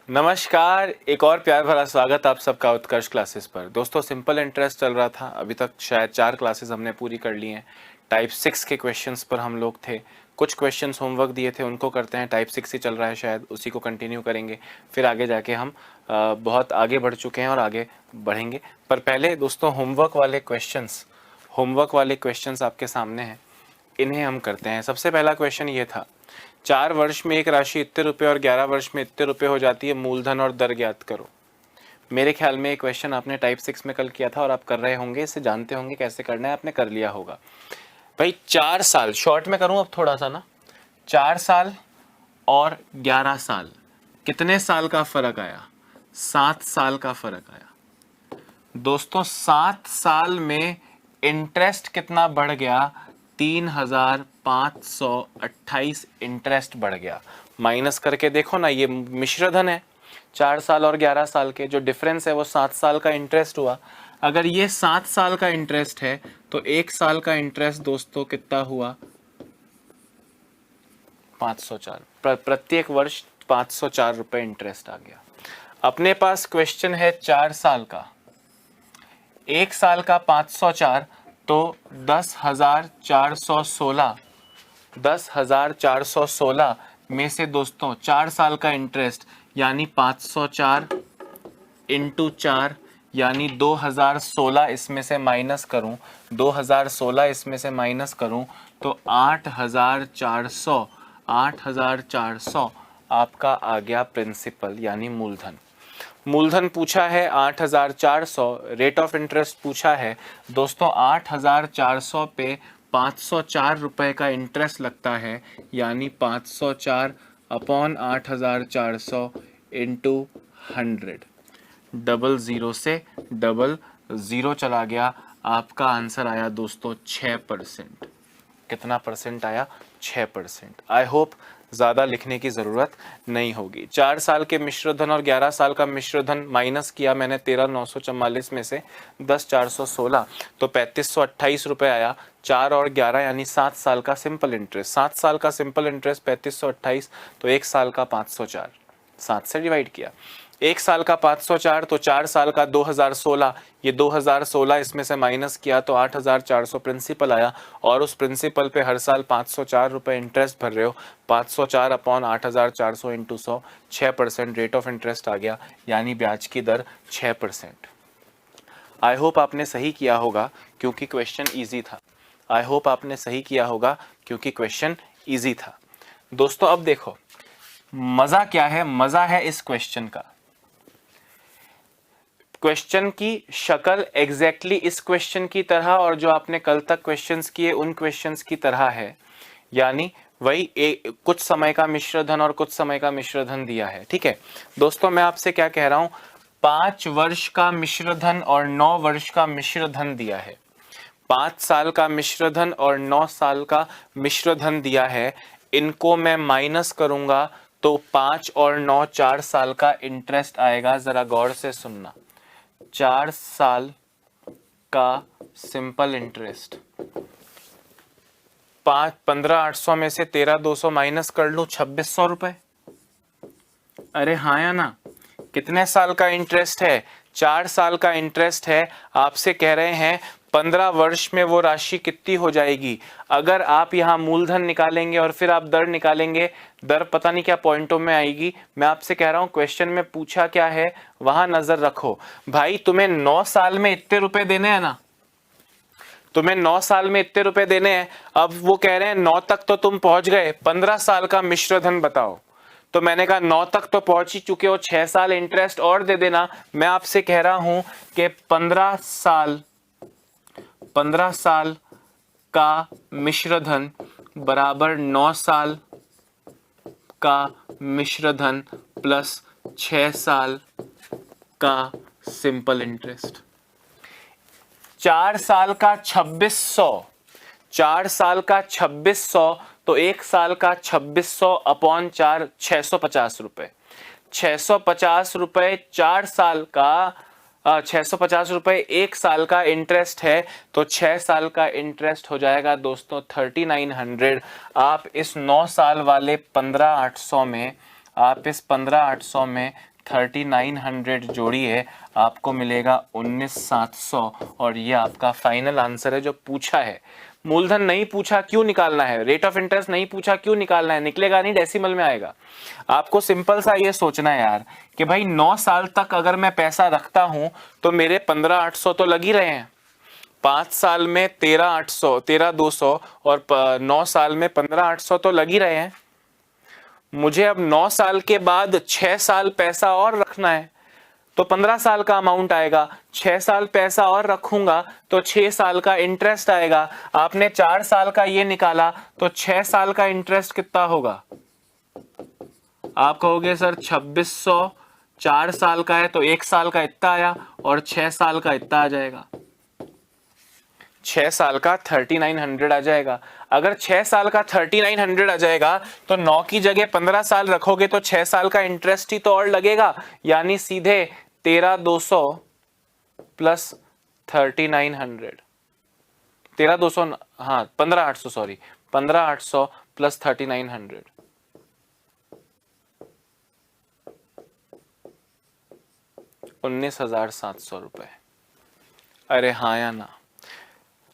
नमस्कार, एक और प्यार भरा स्वागत आप सबका उत्कर्ष क्लासेस पर। दोस्तों, सिंपल इंटरेस्ट चल रहा था। अभी तक शायद 4 क्लासेस हमने पूरी कर ली हैं। टाइप 6 के क्वेश्चंस पर हम लोग थे। कुछ क्वेश्चंस होमवर्क दिए थे, उनको करते हैं। टाइप 6 ही चल रहा है, शायद उसी को कंटिन्यू करेंगे। फिर आगे जाके हम बहुत आगे बढ़ चुके हैं और आगे बढ़ेंगे। पर पहले दोस्तों, होमवर्क वाले क्वेश्चंस आपके सामने हैं, इन्हें हम करते हैं। सबसे पहला क्वेश्चन ये था, 4 वर्ष में एक राशि इतने रुपए और 11 वर्ष में इतने रुपए हो जाती है, मूलधन और दर ज्ञात करो। मेरे ख्याल में ये क्वेश्चन आपने टाइप 6 में कल किया था और आप कर रहे होंगे, इसे जानते होंगे कैसे करना है, आपने कर लिया होगा। भाई 4 साल, शॉर्ट में करूं अब थोड़ा सा ना, 4 साल और 11 साल, कितने साल का फर्क आया? 7 साल का फर्क आया। दोस्तों 7 साल में इंटरेस्ट कितना बढ़ गया? 3528 इंटरेस्ट बढ़ गया। माइनस करके देखो ना, ये मिश्रधन है। 4 साल और 11 साल के जो डिफरेंस है वो 7 साल का इंटरेस्ट हुआ। अगर ये 7 साल का इंटरेस्ट है तो 1 साल का इंटरेस्ट दोस्तों कितना हुआ? 504। प्रत्येक वर्ष 504 रुपए इंटरेस्ट आ गया। अपने पास क्वेश्चन है 4 साल का। 1 साल का 504 तो 10,416 में से दोस्तों 4 साल का इंटरेस्ट यानी 504 इंटू 4 यानी 2016 इसमें से माइनस करूं, 2016 इसमें से माइनस करूं तो 8,400 आपका आ गया प्रिंसिपल यानी मूलधन। मूलधन पूछा है 8,400, रेट ऑफ इंटरेस्ट पूछा है दोस्तों 8,400 पे 504 रुपए का इंटरेस्ट लगता है, यानी 504 अपॉन 8,400 इंटू 100। डबल ज़ीरो से डबल ज़ीरो चला गया। आपका आंसर आया दोस्तों 6%। कितना परसेंट आया? 6%। आई होप ज़्यादा लिखने की ज़रूरत नहीं होगी। 4 साल के मिश्रधन और 11 साल का मिश्रधन माइनस किया मैंने 13,944 में से 10,416 तो 3,528 रुपये आया। 4 और 11 यानी 7 साल का सिंपल इंटरेस्ट। 7 साल का सिंपल इंटरेस्ट 3,528 तो 1 साल का 504, 7 से डिवाइड किया। 1 साल का 504 तो 4 साल का 2016, ये 2016 इसमें से माइनस किया तो 8,400 प्रिंसिपल आया और उस प्रिंसिपल पे हर साल 504 रुपये इंटरेस्ट भर रहे हो। 504 upon 8,400 into 100, 6% rate of interest आ गया, यानी ब्याज की दर 6%। आई होप आपने सही किया होगा क्योंकि क्वेश्चन ईजी था। आई होप आपने सही किया होगा क्योंकि क्वेश्चन ईजी था। दोस्तों अब देखो मजा क्या है, मजा है इस क्वेश्चन का। क्वेश्चन की शक्ल एग्जैक्टली इस क्वेश्चन की तरह और जो आपने कल तक क्वेश्चंस किए उन क्वेश्चंस की तरह है, यानी वही कुछ समय का मिश्रधन और कुछ समय का मिश्रधन दिया है। ठीक है दोस्तों, मैं आपसे क्या कह रहा हूं, 5 वर्ष का मिश्रधन और 9 वर्ष का मिश्रधन दिया है। 5 साल का मिश्रधन और 9 साल का मिश्रधन दिया है। इनको मैं माइनस करूंगा तो 5 और 9 4 साल का इंटरेस्ट आएगा। जरा गौर से सुनना, 4 साल का सिंपल इंटरेस्ट, 15,800 में से 13,200 माइनस कर लूं, 2,600 रुपए। अरे हाँ या ना? कितने साल का इंटरेस्ट है? 4 साल का इंटरेस्ट है। आपसे कह रहे हैं 15 वर्ष में वो राशि कितनी हो जाएगी। अगर आप यहाँ मूलधन निकालेंगे और फिर आप दर निकालेंगे, दर पता नहीं क्या पॉइंटों में आएगी। मैं आपसे कह रहा हूँ क्वेश्चन में पूछा क्या है वहां नजर रखो। भाई तुम्हें 9 साल में इतने रुपए देने हैं ना, तुम्हें 9 साल में इतने रुपए देने हैं। अब वो कह रहे हैं 9 तक तो तुम पहुंच गए, 15 साल का मिश्रधन बताओ। तो मैंने कहा 9 तक तो पहुंच ही चुके हो, 6 साल इंटरेस्ट और दे देना। मैं आपसे कह रहा हूं कि 15 साल का मिश्रधन बराबर 9 साल का मिश्रधन प्लस 6 साल का सिंपल इंटरेस्ट। 4 साल का 2,600, 4 साल का 2,600 तो 1 साल का 2,600 अपॉन 4, 650 रुपए। 650 रुपए 4 साल का 650 रुपए 1 साल का इंटरेस्ट है, तो 6 साल का इंटरेस्ट हो जाएगा दोस्तों 3,900। आप इस 9 साल वाले 15,800 में, आप इस 15,800 में 3900 जोड़िए, आपको मिलेगा 19700 और ये आपका फाइनल आंसर है जो पूछा है। मूलधन नहीं पूछा, क्यों निकालना है? रेट ऑफ इंटरेस्ट नहीं पूछा, क्यों निकालना है? निकलेगा नहीं, डेसिमल में आएगा। आपको सिंपल सा ये सोचना है यार कि भाई 9 साल तक अगर मैं पैसा रखता हूं तो मेरे 15800 तो लग ही रहे हैं, 5 साल में 13800, 13200 और 9 साल में 15800 तो लग ही रहे हैं। मुझे अब 9 साल के बाद 6 साल पैसा और रखना है तो 15 साल का अमाउंट आएगा। 6 साल पैसा और रखूंगा तो 6 साल का इंटरेस्ट आएगा। आपने 4 साल का ये निकाला तो 6 साल का इंटरेस्ट कितना होगा? आप कहोगे सर 2600, 4 साल का है तो 1 साल का इतना आया और 6 साल का इतना आ जाएगा। 6 साल का 3900 आ जाएगा। अगर 6 साल का 3900 आ जाएगा तो 9 की जगह 15 साल रखोगे तो 6 साल का इंटरेस्ट ही तो और लगेगा, यानी सीधे 13200 प्लस 3900, 13200, हाँ 15800, सॉरी 15800 प्लस 3900, 19700 रुपए। अरे हाँ या ना?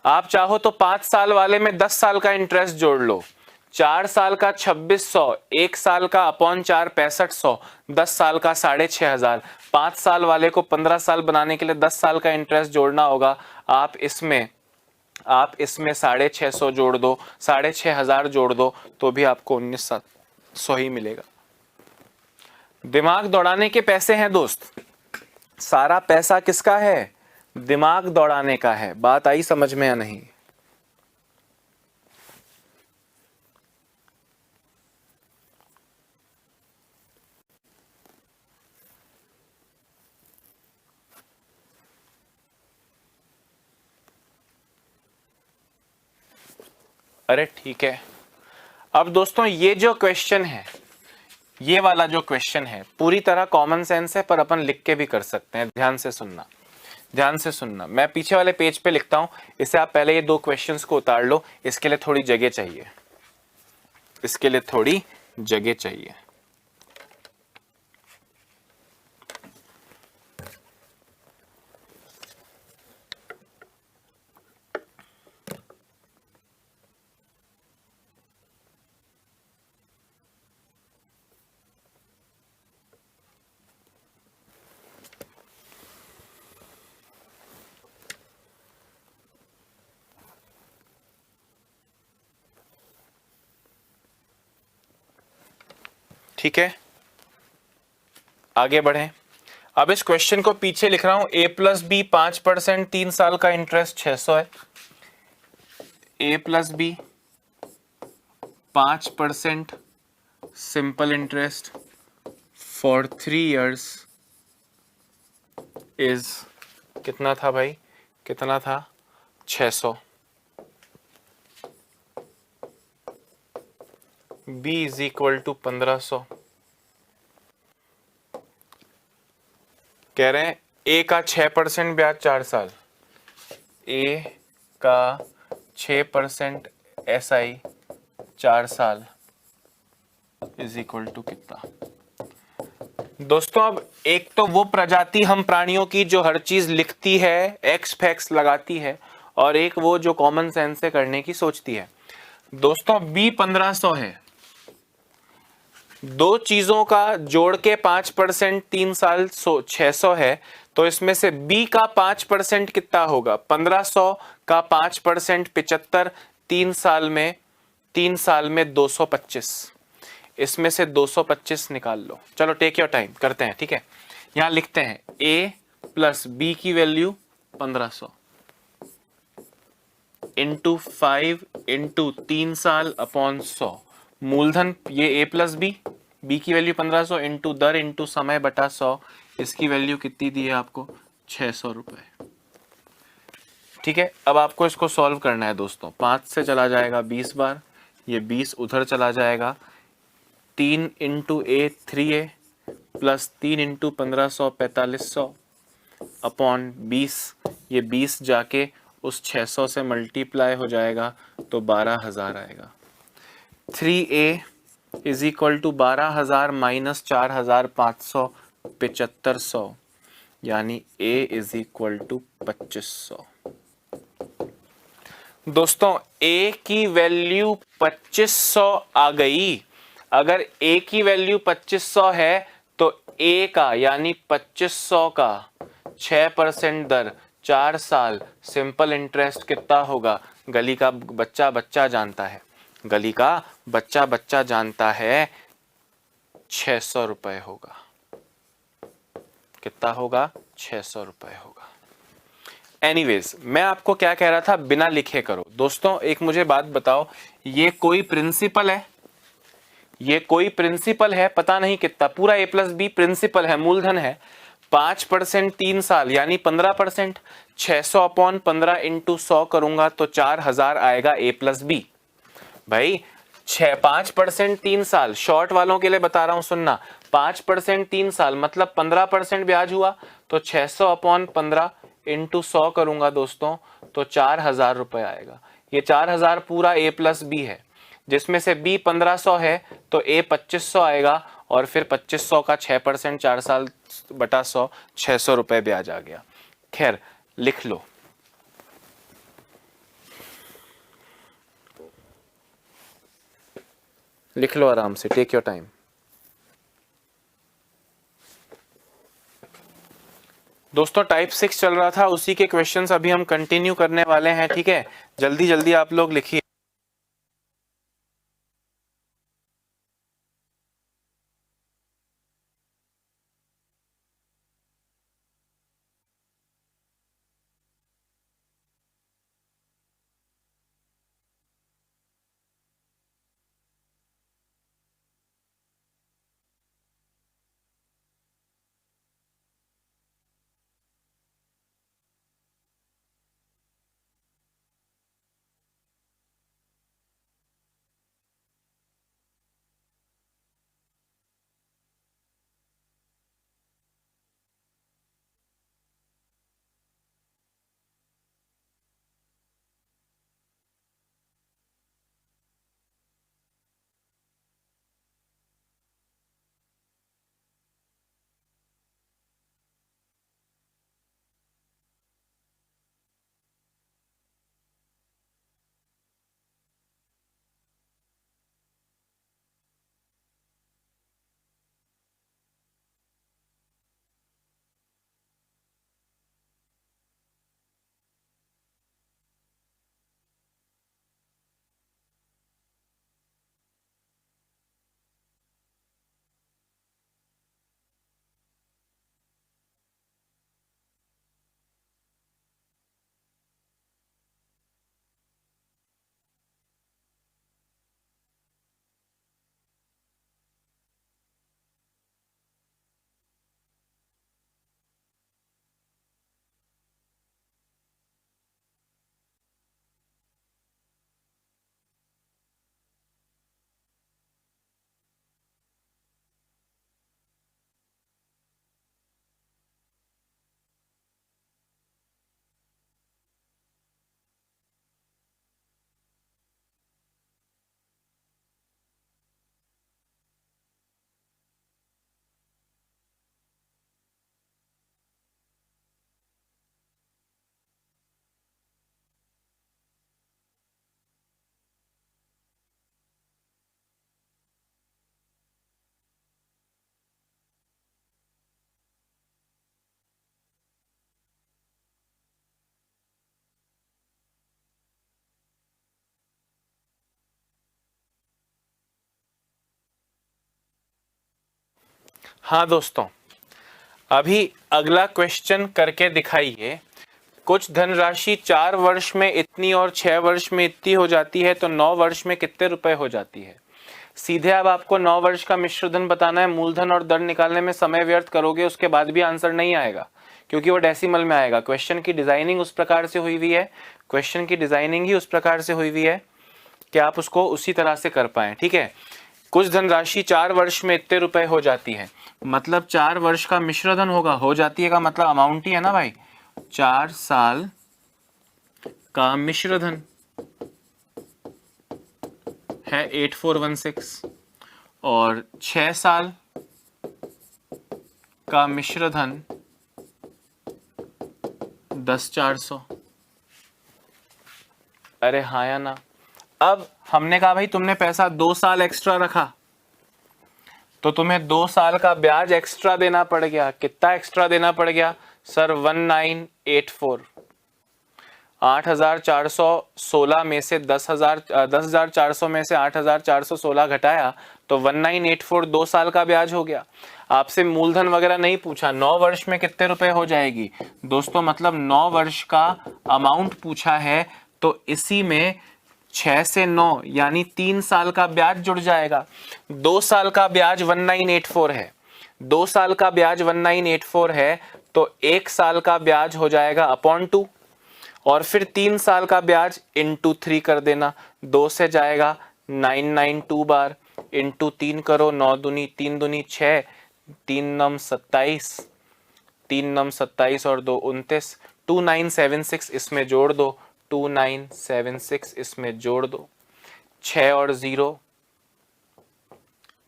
आप चाहो तो 5 साल वाले में 10 साल का इंटरेस्ट जोड़ लो, 4 साल का 2600, 1 साल का अपॉन 4 6500, 10 साल का 6500, 5 साल वाले को 15 साल बनाने के लिए 10 साल का इंटरेस्ट जोड़ना होगा। आप इसमें 650 जोड़ दो, 6500 जोड़ दो तो भी आपको 19700 ही मिलेगा। दिमाग दौड़ाने के पैसे हैं दोस्त, सारा पैसा किसका है? दिमाग दौड़ाने का है। बात आई समझ में या नहीं? अरे ठीक है। अब दोस्तों ये जो क्वेश्चन है, ये वाला जो क्वेश्चन है पूरी तरह कॉमन सेंस है, पर अपन लिख के भी कर सकते हैं। ध्यान से सुनना, ध्यान से सुनना। मैं पीछे वाले पेज पे लिखता हूं, इसे आप पहले ये 2 क्वेश्चंस को उतार लो। इसके लिए थोड़ी जगह चाहिए, इसके लिए थोड़ी जगह चाहिए। ठीक है, आगे बढ़ें। अब इस क्वेश्चन को पीछे लिख रहा हूं। ए प्लस बी 5%, 3 साल का इंटरेस्ट 600 है। ए plus B 5% simple interest for 3 years is कितना था भाई? कितना था? 600। B is equal to 1500। कह रहे हैं ए का 6% ब्याज 4 साल, ए का 6% SI 4 साल इज इक्वल टू कितना? दोस्तों अब एक तो वो प्रजाति हम प्राणियों की जो हर चीज लिखती है, एक्स फैक्स लगाती है, और एक वो जो कॉमन सेंस से करने की सोचती है। दोस्तों B 1500 है, दो चीजों का जोड़ के 5%, 3 साल 600 है, तो इसमें से B का 5% कितना होगा? 1500 का 5% 75, 3 साल में 225। इसमें से 225 निकाल लो। चलो टेक योर टाइम, करते हैं। ठीक है, यहां लिखते हैं A प्लस B की वैल्यू 1500 इंटू 5 इंटू 3 साल अपॉन 100। मूलधन ये A प्लस B की वैल्यू 1500 इंटू दर इंटू समय बटा 100। इसकी वैल्यू कितनी दी है आपको? 600 रुपए। ठीक है, अब आपको इसको सॉल्व करना है दोस्तों। 5 से चला जाएगा 20 बार, ये 20 उधर चला जाएगा। 3 into A 3A plus 3 into 1500 4500 upon 20, ये 20 जाके उस 600 से मल्टीप्लाई हो जाएगा तो 12,000 आएगा। 3A is equal to 12,000 minus 4,500 7500 यानी A इज इक्वल टू 2500। दोस्तों A की वैल्यू 2500 आ गई। अगर A की वैल्यू 2500 है तो A का यानी 2500 का 6% दर 4 साल सिंपल इंटरेस्ट कितना होगा? गली का बच्चा बच्चा जानता है, गली का बच्चा बच्चा जानता है 600 रुपए होगा। कितना होगा? 600 रुपए होगा। एनीवेज, मैं आपको क्या कह रहा था, बिना लिखे करो। दोस्तों एक मुझे बात बताओ, ये कोई प्रिंसिपल है? ये कोई प्रिंसिपल है? पता नहीं कितना, पूरा A प्लस बी प्रिंसिपल है, मूलधन है। 5% 3 साल यानी 15%। 600 अपॉन 15 इंटू 100 करूंगा तो 4000 आएगा A प्लस बी। भाई 5% 3 साल, शॉर्ट वालों के लिए बता रहा हूं सुनना, 5% 3 साल मतलब 15% ब्याज हुआ, तो 600 अपॉन 15 इंटू 100 करूंगा दोस्तों तो 4000 रुपए आएगा। ये 4000 पूरा A प्लस बी है, जिसमें से B 1500 है तो A 2500 आएगा, और फिर 2500 का 6% 4 साल बटा 100, 600 रुपए ब्याज आ गया। खैर लिख लो, लिख लो आराम से, टेक योर टाइम। दोस्तों टाइप 6 चल रहा था, उसी के क्वेश्चंस अभी हम कंटिन्यू करने वाले हैं, ठीक है? जल्दी जल्दी आप लोग लिखिए। हाँ दोस्तों, अभी अगला क्वेश्चन करके दिखाइए। कुछ धनराशि 4 वर्ष में इतनी और 6 वर्ष में इतनी हो जाती है, तो 9 वर्ष में कितने रुपए हो जाती है? सीधे अब आपको 9 वर्ष का मिश्र धन बताना है। मूलधन और दर निकालने में समय व्यर्थ करोगे, उसके बाद भी आंसर नहीं आएगा, क्योंकि वो डेसिमल में आएगा। क्वेश्चन की डिजाइनिंग उस प्रकार से हुई हुई है, क्वेश्चन की डिजाइनिंग ही उस प्रकार से हुई हुई है कि आप उसको उसी तरह से कर पाए, ठीक है? कुछ धनराशि 4 वर्ष में इतने रुपए हो जाती है, मतलब 4 वर्ष का मिश्र धन होगा, हो जाती है का मतलब अमाउंट ही है ना भाई। 4 साल का मिश्र धन है 8416, और 6 साल का मिश्र धन 10,400। अरे हाँ या ना। अब हमने कहा भाई तुमने पैसा 2 साल एक्स्ट्रा रखा तो तुम्हें 2 साल का ब्याज एक्स्ट्रा देना पड़ गया। कितना एक्स्ट्रा देना पड़ गया सर? 1984। 8,416 में से 10,400 में से 8,416 घटाया तो 1984 2 साल का ब्याज हो गया। आपसे मूलधन वगैरह नहीं पूछा। 9 वर्ष में कितने रुपए हो जाएगी दोस्तों? मतलब 9 वर्ष का अमाउंट पूछा है तो इसी में 6 से 9 यानी 3 साल का ब्याज जुड़ जाएगा। 2 साल का ब्याज 1984 है, 2 साल का ब्याज 1984 है तो 1 साल का ब्याज हो जाएगा अपॉन 2 और फिर 3 साल का ब्याज इंटू 3 कर देना। 2 से जाएगा 992 बार, इंटू 3 करो, 9 दूनी 3 दूनी 6, 3 नम 27, 3 नम 27 और 2 29, 2976 इसमें जोड़ दो, 2976 इसमें जोड़ दो, 6 और 0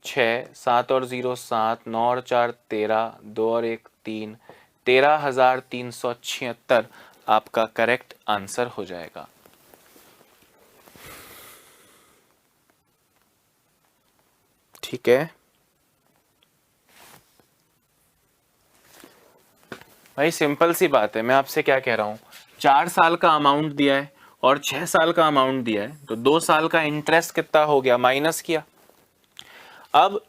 6, 7 और 0 7, 9 और 4 13, 2 और 1 3, 13,376 आपका करेक्ट आंसर हो जाएगा। ठीक है भाई, सिंपल सी बात है। मैं आपसे क्या कह रहा हूं, 4 साल का अमाउंट दिया है और 6 साल का अमाउंट दिया है तो 2 साल का इंटरेस्ट कितना हो गया, माइनस किया। अब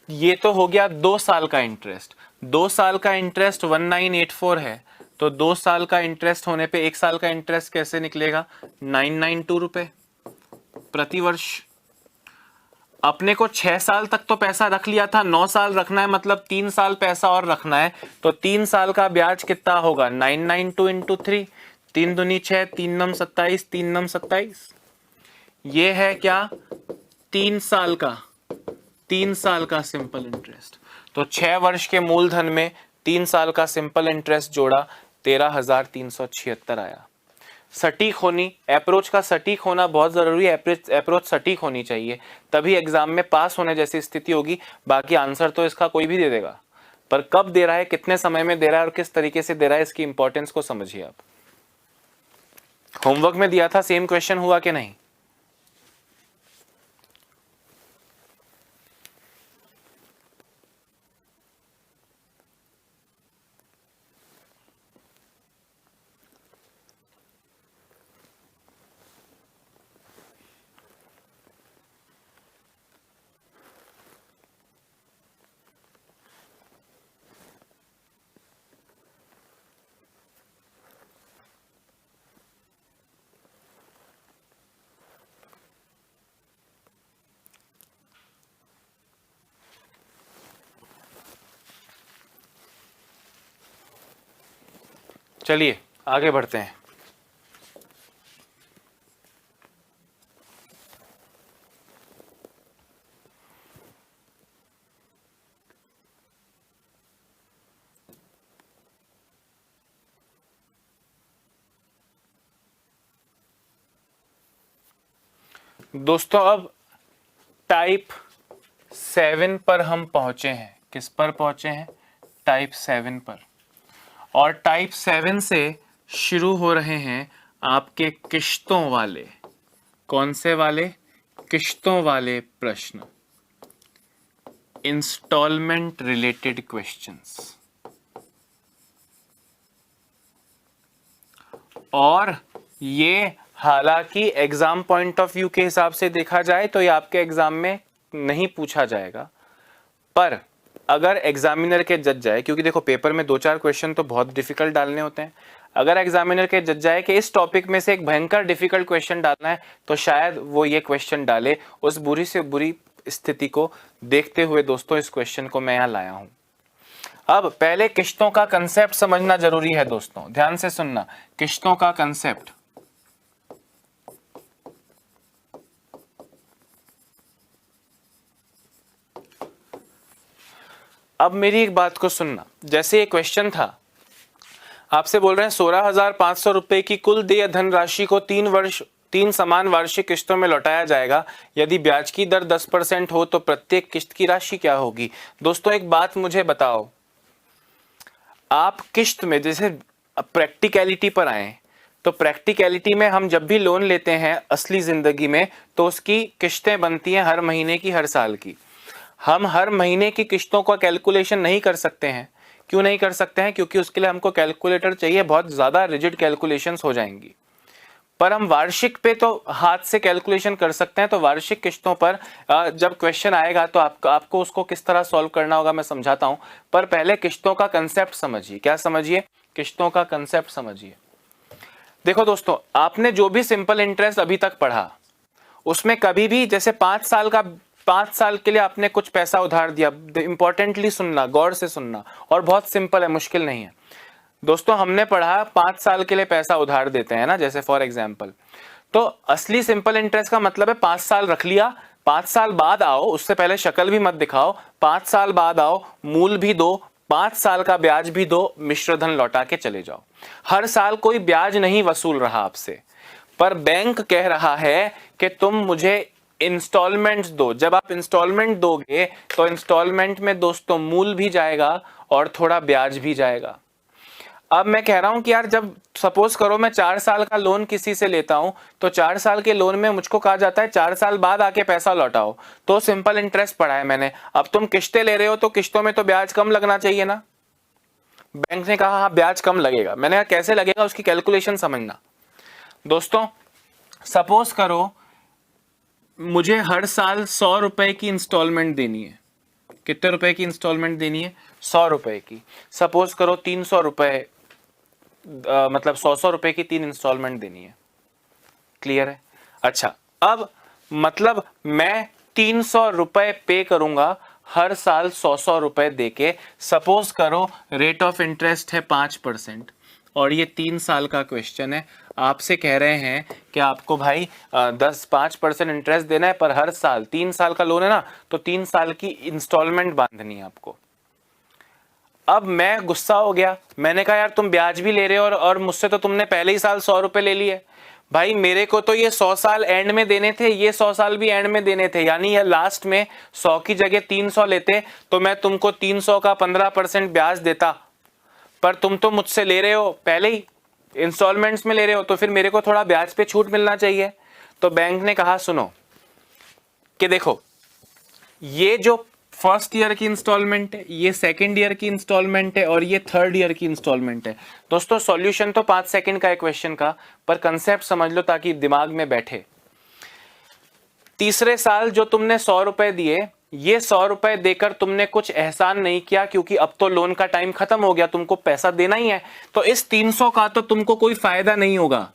ये तो हो गया 2 साल का इंटरेस्ट। 2 साल का इंटरेस्ट 1984 है तो 2 साल का इंटरेस्ट होने पे 1 साल का इंटरेस्ट कैसे निकलेगा? 992 रुपए प्रति वर्ष। अपने को 6 साल तक तो पैसा रख लिया था, 9 साल रखना है मतलब 3 साल पैसा और रखना है तो 3 साल का ब्याज कितना होगा? 992 इंटू 3, 3 दूनी 6, 3 नम 27, 3 नम 27। ये है क्या? 3 साल का, 3 साल का सिंपल इंटरेस्ट। तो 6 वर्ष के मूलधन में 3 साल का सिंपल इंटरेस्ट जोड़ा, 13,376 आया। सटीक होनी, अप्रोच का सटीक होना बहुत जरूरी है। अप्रोच सटीक होनी चाहिए तभी एग्जाम में पास होने जैसी स्थिति होगी। बाकी आंसर तो इसका कोई भी दे देगा, पर कब दे रहा है, कितने समय में दे रहा है और किस तरीके से दे रहा है, इसकी इंपॉर्टेंस को समझिए आप। होमवर्क में दिया था, सेम क्वेश्चन हुआ कि नहीं? चलिए आगे बढ़ते हैं। दोस्तों अब टाइप 7 पर हम पहुंचे हैं। किस पर पहुंचे हैं? टाइप 7 पर। और टाइप 7 से शुरू हो रहे हैं आपके किश्तों वाले। कौन से वाले? किश्तों वाले प्रश्न, इंस्टॉलमेंट रिलेटेड क्वेश्चंस। और ये हालांकि एग्जाम पॉइंट ऑफ व्यू के हिसाब से देखा जाए तो ये आपके एग्जाम में नहीं पूछा जाएगा, पर अगर एग्जामिनर के जज जाए, क्योंकि देखो पेपर में 2-4 क्वेश्चन तो बहुत डिफिकल्ट डालने होते हैं, अगर एग्जामिनर के जज जाए कि इस टॉपिक में से एक भयंकर डिफिकल्ट क्वेश्चन डालना है तो शायद वो ये क्वेश्चन डाले। उस बुरी से बुरी स्थिति को देखते हुए दोस्तों इस क्वेश्चन को मैं यहाँ लाया हूं। अब पहले किश्तों का कंसेप्ट समझना जरूरी है दोस्तों, ध्यान से सुनना। किश्तों का कंसेप्ट, अब मेरी एक बात को सुनना। जैसे ये क्वेश्चन था, आपसे बोल रहे हैं 16,500 रुपए की कुल देय धनराशि को 3 समान वार्षिक किश्तों में लौटाया जाएगा। यदि ब्याज की दर 10% हो तो प्रत्येक किश्त की राशि क्या होगी? दोस्तों एक बात मुझे बताओ, आप किस्त में, जैसे प्रैक्टिकलिटी पर आए तो प्रैक्टिकलिटी में हम जब भी लोन लेते हैं असली जिंदगी में तो उसकी किस्तें बनती हैं हर महीने की, हर साल की। हम हर महीने की किस्तों का कैलकुलेशन नहीं कर सकते हैं। क्यों नहीं कर सकते हैं? क्योंकि उसके लिए हमको कैलकुलेटर चाहिए, बहुत ज़्यादा रिजिड कैलकुलेशंस हो जाएंगी। पर हम वार्षिक पे तो हाथ से कैलकुलेशन कर सकते हैं। तो वार्षिक किस्तों पर जब क्वेश्चन आएगा तो आपको उसको किस तरह सॉल्व करना होगा मैं समझाता हूं। पर पहले किस्तों का कंसेप्ट समझिए। क्या समझिए? किस्तों का कंसेप्ट समझिए। देखो दोस्तों, आपने जो भी सिंपल इंटरेस्ट अभी तक पढ़ा उसमें कभी भी जैसे 5 साल के लिए आपने कुछ पैसा उधार दिया, इंपॉर्टेंटली सुनना, गौर से सुनना, और बहुत सिंपल है, मुश्किल नहीं है दोस्तों। हमने पढ़ा 5 साल के लिए पैसा उधार देते हैं ना, जैसे फॉर एग्जाम्पल। तो असली सिंपल इंटरेस्ट का मतलब है 5 साल रख लिया, 5 साल बाद आओ, उससे पहले शक्ल भी मत दिखाओ, 5 साल बाद आओ, मूल भी दो, 5 साल का ब्याज भी दो, मिश्र धन लौटा के चले जाओ। हर साल कोई ब्याज नहीं वसूल रहा आपसे, पर बैंक कह रहा है कि तुम मुझे इंस्टॉलमेंट्स दो। जब आप इंस्टॉलमेंट दोगे तो इंस्टॉलमेंट में दोस्तों मूल भी जाएगा और थोड़ा ब्याज भी जाएगा। अब मैं कह रहा हूं कि यार, जब सपोज करो मैं 4 साल का लोन किसी से लेता हूं तो 4 साल के लोन में मुझको कहा जाता है 4 साल बाद आके पैसा लौटाओ। तो सिंपल इंटरेस्ट पढ़ा है मैंने। अब तुम किस्तें ले रहे हो तो किस्तों में तो ब्याज कम लगना चाहिए ना। बैंक ने कहा हाँ ब्याज कम लगेगा। मैंने कहा कैसे लगेगा, उसकी कैलकुलेशन समझना। दोस्तों सपोज करो मुझे हर साल 100 रुपए की इंस्टॉलमेंट देनी है। कितने रुपए की इंस्टॉलमेंट देनी है? 100 रुपए की। सपोज करो 300 रुपए, मतलब 100 रुपए की 3 इंस्टॉलमेंट देनी है। क्लियर है? अच्छा, अब मतलब मैं 300 रुपए पे करूंगा हर साल 100 रुपए देके। सपोज करो रेट ऑफ इंटरेस्ट है 5% और ये 3 साल का क्वेश्चन है। आपसे कह रहे हैं कि आपको भाई 5% इंटरेस्ट देना है, पर हर साल 3 साल का लोन है ना, तो 3 साल की इंस्टॉलमेंट बांधनी है आपको। अब मैं गुस्सा हो गया, मैंने कहा यार तुम ब्याज भी ले रहे हो और मुझसे तो तुमने पहले ही साल 100 रुपए ले लिए। भाई मेरे को तो ये 100 साल एंड में देने थे, ये 100 साल भी एंड में देने थे, यानी ये लास्ट में 100 की जगह 300 लेते तो मैं तुमको 300 का 15% ब्याज देता। पर तुम तो मुझसे ले रहे हो पहले ही, इंस्टॉलमेंट्स में ले रहे हो, तो फिर मेरे को थोड़ा ब्याज पे छूट मिलना चाहिए। तो बैंक ने कहा सुनो कि देखो, ये जो फर्स्ट ईयर की इंस्टॉलमेंट है, ये सेकंड ईयर की इंस्टॉलमेंट है और ये थर्ड ईयर की इंस्टॉलमेंट है। दोस्तों सॉल्यूशन तो 5 सेकंड का है क्वेश्चन का, पर कंसेप्ट समझ लो ताकि दिमाग में बैठे। तीसरे साल जो तुमने 100 रुपए दिए, ये 100 रुपए देकर तुमने कुछ एहसान नहीं किया, क्योंकि अब तो लोन का टाइम खत्म हो गया, तुमको पैसा देना ही है। तो इस 300 का तो तुमको कोई फायदा नहीं होगा।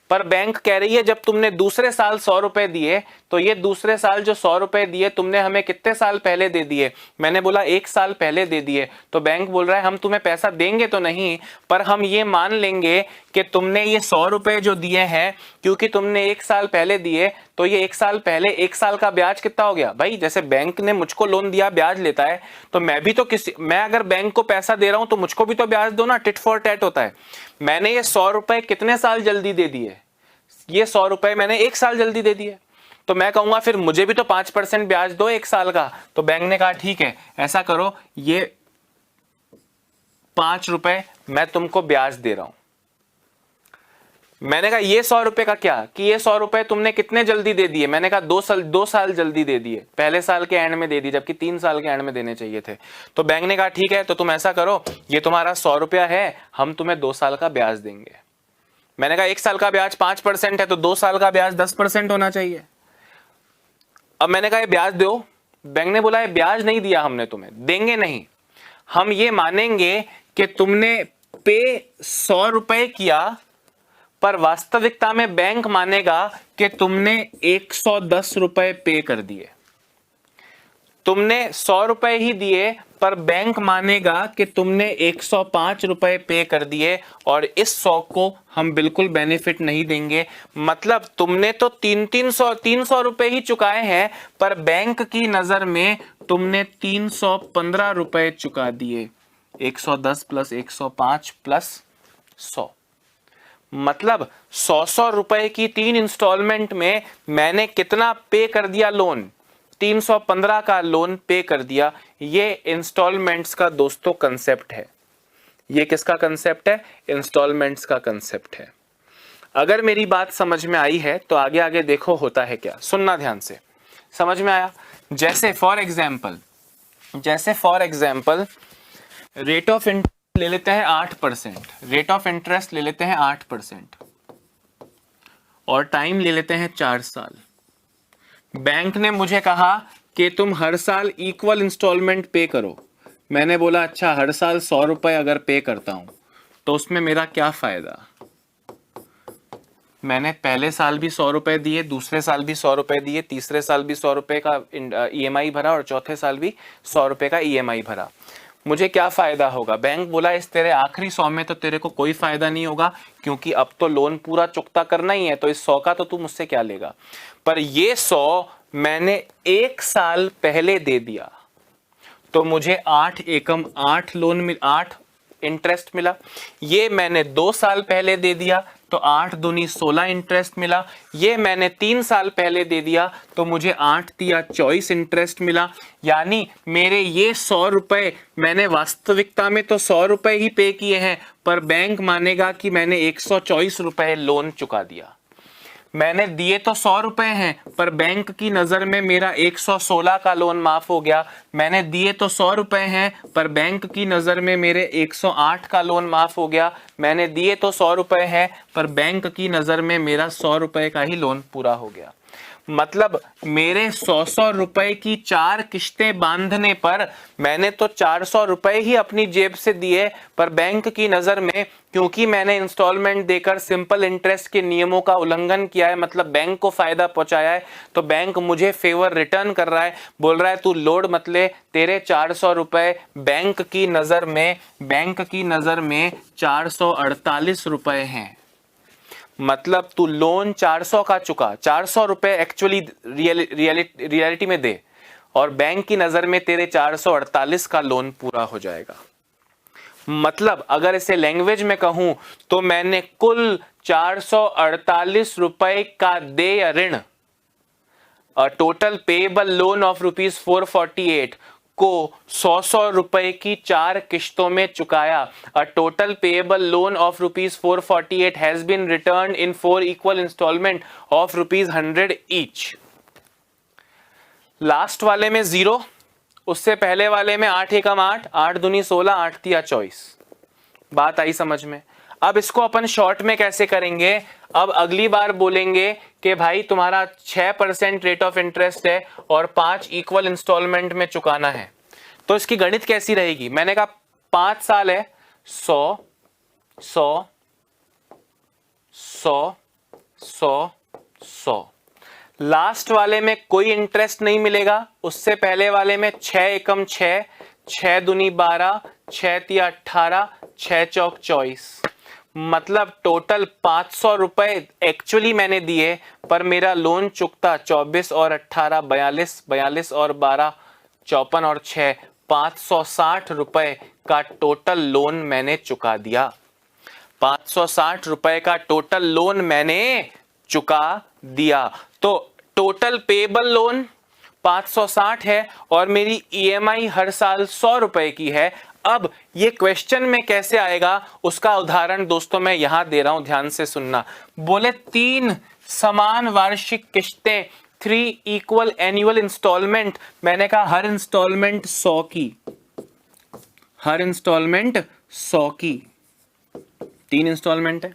पर बैंक कह रही है जब तुमने दूसरे साल 100 रुपए दिए, तो ये दूसरे साल जो 100 रुपए दिए तुमने हमें कितने साल पहले दे दिए? मैंने बोला 1 साल पहले दे दिए। तो बैंक बोल रहा है हम तुम्हें पैसा देंगे तो नहीं, पर हम ये मान लेंगे कि तुमने ये 100 रुपए जो दिए हैं, क्योंकि तुमने 1 साल पहले दिए, तो ये 1 साल पहले 1 साल का ब्याज कितना हो गया? भाई जैसे बैंक ने मुझको लोन दिया, ब्याज लेता है, तो मैं अगर बैंक को पैसा दे रहा हूं तो मुझको भी तो ब्याज दो ना, टिट फॉर टैट होता है। मैंने ये 100 रुपए कितने साल जल्दी दे दिए? ये 100 रुपए मैंने 1 साल जल्दी दे दिए। तो मैं कहूंगा फिर मुझे भी तो 5% ब्याज दो 1 साल का। तो बैंक ने कहा ठीक है, ऐसा करो, ये 5 रुपए मैं तुमको ब्याज दे रहा हूं। मैंने कहा ये 100 रुपए का क्या, कि ये 100 रुपए तुमने कितने जल्दी दे दिए? मैंने कहा 2 साल जल्दी दे दिए, पहले साल के एंड में दे दिए, जबकि 3 साल के एंड में देने चाहिए थे। तो बैंक ने कहा ठीक है, तो तुम ऐसा करो, ये तुम्हारा 100 रुपया है, हम तुम्हें 2 साल का ब्याज देंगे। मैंने कहा 1 साल का ब्याज 5% है, तो 2 साल का ब्याज 10% होना चाहिए। अब मैंने कहा ये ब्याज दो। बैंक ने बोला ये ब्याज नहीं दिया हमने तुम्हें, देंगे नहीं, हम ये मानेंगे कि तुमने पे 100 रुपए किया, पर वास्तविकता में बैंक मानेगा कि तुमने 110 रुपए पे कर दिए। तुमने 100 रुपए ही दिए, पर बैंक मानेगा कि तुमने 105 रुपए पे कर दिए, और इस 100 को हम बिल्कुल बेनिफिट नहीं देंगे। मतलब तुमने तो 300 रुपए ही चुकाए हैं, पर बैंक की नजर में तुमने 315 रुपए चुका दिए। 110 प्लस 105 प्लस 100, मतलब 100 रुपए की 3 इंस्टॉलमेंट में मैंने कितना पे कर दिया? लोन 315 का लोन पे कर दिया। ये इंस्टॉलमेंट्स का दोस्तों कंसेप्ट है। ये किसका कंसेप्ट है? इंस्टॉलमेंट्स का कंसेप्ट है। अगर मेरी बात समझ में आई है तो आगे आगे देखो होता है क्या, सुनना ध्यान से। समझ में आया? जैसे for example rate of interest ले लेते हैं 8%, रेट ऑफ इंटरेस्ट ले लेते हैं 8% और टाइम ले लेते हैं 4 साल। बैंक ने मुझे कहा कि तुम हर साल इक्वल इंस्टॉलमेंट पे करो। मैंने बोला अच्छा, हर साल 100 रुपए अगर पे करता हूं तो उसमें मेरा क्या फायदा? मैंने पहले साल भी 100 रुपए दिए, दूसरे साल भी 100 रुपए दिए, तीसरे साल भी 100 रुपए का ईएमआई भरा और चौथे साल भी 100 रुपए का ईएमआई भरा। मुझे क्या फायदा होगा? बैंक बोला इस तेरे आखिरी 100 में तो तेरे को कोई फायदा नहीं होगा, क्योंकि अब तो लोन पूरा चुकता करना ही है, तो इस 100 का तो तू मुझसे क्या लेगा। पर ये 100 मैंने 1 साल पहले दे दिया तो मुझे 8 एकम 8 8 इंटरेस्ट मिला। ये मैंने 2 साल पहले दे दिया तो 8 दूनी 16 इंटरेस्ट मिला। ये मैंने 3 साल पहले दे दिया तो मुझे 8 तिया 24 इंटरेस्ट मिला। यानी मेरे ये 100 रुपए मैंने वास्तविकता में तो 100 रुपए ही पे किए हैं, पर बैंक मानेगा कि मैंने 124 रुपए लोन चुका दिया। मैंने दिए तो 100 रुपए हैं, पर बैंक की नजर में मेरा 116 का लोन माफ हो गया। मैंने दिए तो 100 रुपए हैं, पर बैंक की नजर में मेरे 108 का लोन माफ हो गया। मैंने दिए तो 100 रुपए हैं, पर बैंक की नजर में मेरा 100 रुपए का ही लोन पूरा हो गया। मतलब मेरे 100 रुपए की 4 किश्तें बांधने पर मैंने तो 400 रुपए ही अपनी जेब से दिए, पर बैंक की नजर में क्योंकि मैंने इंस्टॉलमेंट देकर सिंपल इंटरेस्ट के नियमों का उल्लंघन किया है, मतलब बैंक को फायदा पहुंचाया है, तो बैंक मुझे फेवर रिटर्न कर रहा है, बोल रहा है तू लोड मत ले, तेरे 400 रुपए बैंक की नजर में 448 रुपए हैं। मतलब तू लोन 400 का चुका, 400 रुपए एक्चुअली रियलिटी में दे, और बैंक की नजर में तेरे 448 का लोन पूरा हो जाएगा। मतलब अगर इसे लैंग्वेज में कहूं तो मैंने कुल 448 रुपए का देय ऋण, टोटल पेएबल लोन ऑफ ₹448 को 100 रुपए की 4 किश्तों में चुकाया। A total payable loan of ₹448 has been return in 4 equal instalment of ₹100 each. Last वाले में 0, उससे पहले वाले में 8 एकम 8, 8 दूनी 16, 8 तिया 24। बात आई समझ में? अब इसको अपन शॉर्ट में कैसे करेंगे? अब अगली बार बोलेंगे कि भाई तुम्हारा 6% रेट ऑफ इंटरेस्ट है और 5 इक्वल इंस्टॉलमेंट में चुकाना है, तो इसकी गणित कैसी रहेगी? मैंने कहा 5 साल है, 100 100 100 100 100। लास्ट वाले में कोई इंटरेस्ट नहीं मिलेगा, उससे पहले वाले में 6 एकम 6, 6 दूनी 12, 6 तिया 18, 6 चौक 24। मतलब टोटल 500 रुपए एक्चुअली मैंने दिए, पर मेरा लोन चुकता 24 और 18 42, 42 और 12 54 और 6 560 रुपए का टोटल लोन मैंने चुका दिया। 560 रुपए का टोटल लोन मैंने चुका दिया। तो टोटल पेएबल लोन 560 है और मेरी ईएमआई हर साल 100 रुपए की है। अब ये क्वेश्चन में कैसे आएगा उसका उदाहरण दोस्तों मैं यहां दे रहा हूं, ध्यान से सुनना। बोले 3 समान वार्षिक किश्तें, 3 इक्वल एनुअल इंस्टॉलमेंट। मैंने कहा हर इंस्टॉलमेंट 100 की, हर इंस्टॉलमेंट 100 की, 3 इंस्टॉलमेंट है।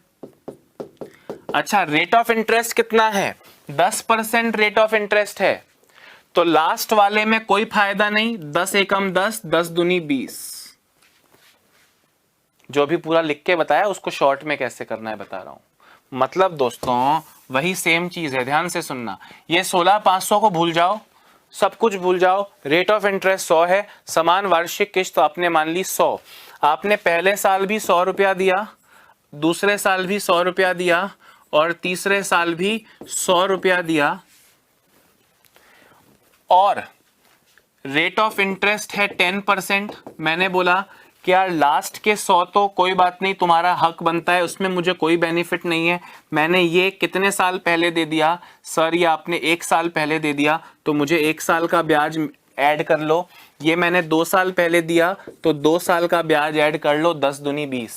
अच्छा, रेट ऑफ इंटरेस्ट कितना है? 10% रेट ऑफ इंटरेस्ट है, तो लास्ट वाले में कोई फायदा नहीं। 10 एकम 10, 10 दूनी 20। जो भी पूरा लिख के बताया उसको शॉर्ट में कैसे करना है बता रहा हूं। मतलब दोस्तों वही सेम चीज है, ध्यान से सुनना। ये 16,500 को भूल जाओ, सब कुछ भूल जाओ। रेट ऑफ इंटरेस्ट 100 है, समान वार्षिक किश्त तो आपने मान ली 100। आपने पहले साल भी 100 रुपया दिया, दूसरे साल भी 100 रुपया दिया और तीसरे साल भी 100 रुपया दिया, और रेट ऑफ इंटरेस्ट है 10%। मैंने बोला कि यार लास्ट के 100 तो कोई बात नहीं, तुम्हारा हक बनता है, उसमें मुझे कोई बेनिफिट नहीं है। मैंने ये कितने साल पहले दे दिया? सर ये आपने 1 साल पहले दे दिया, तो मुझे 1 साल का ब्याज ऐड कर लो। ये मैंने 2 साल पहले दिया तो 2 साल का ब्याज ऐड कर लो, 10 दूनी 20।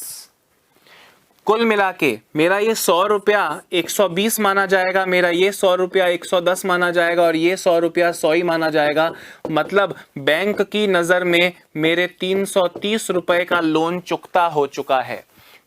कुल मिला के मेरा ये 100 रुपया 120 माना जाएगा, मेरा ये 100 रुपया 110 माना जाएगा और ये 100 रुपया 100 ही माना जाएगा। मतलब बैंक की नजर में मेरे 330 रुपए का लोन चुकता हो चुका है।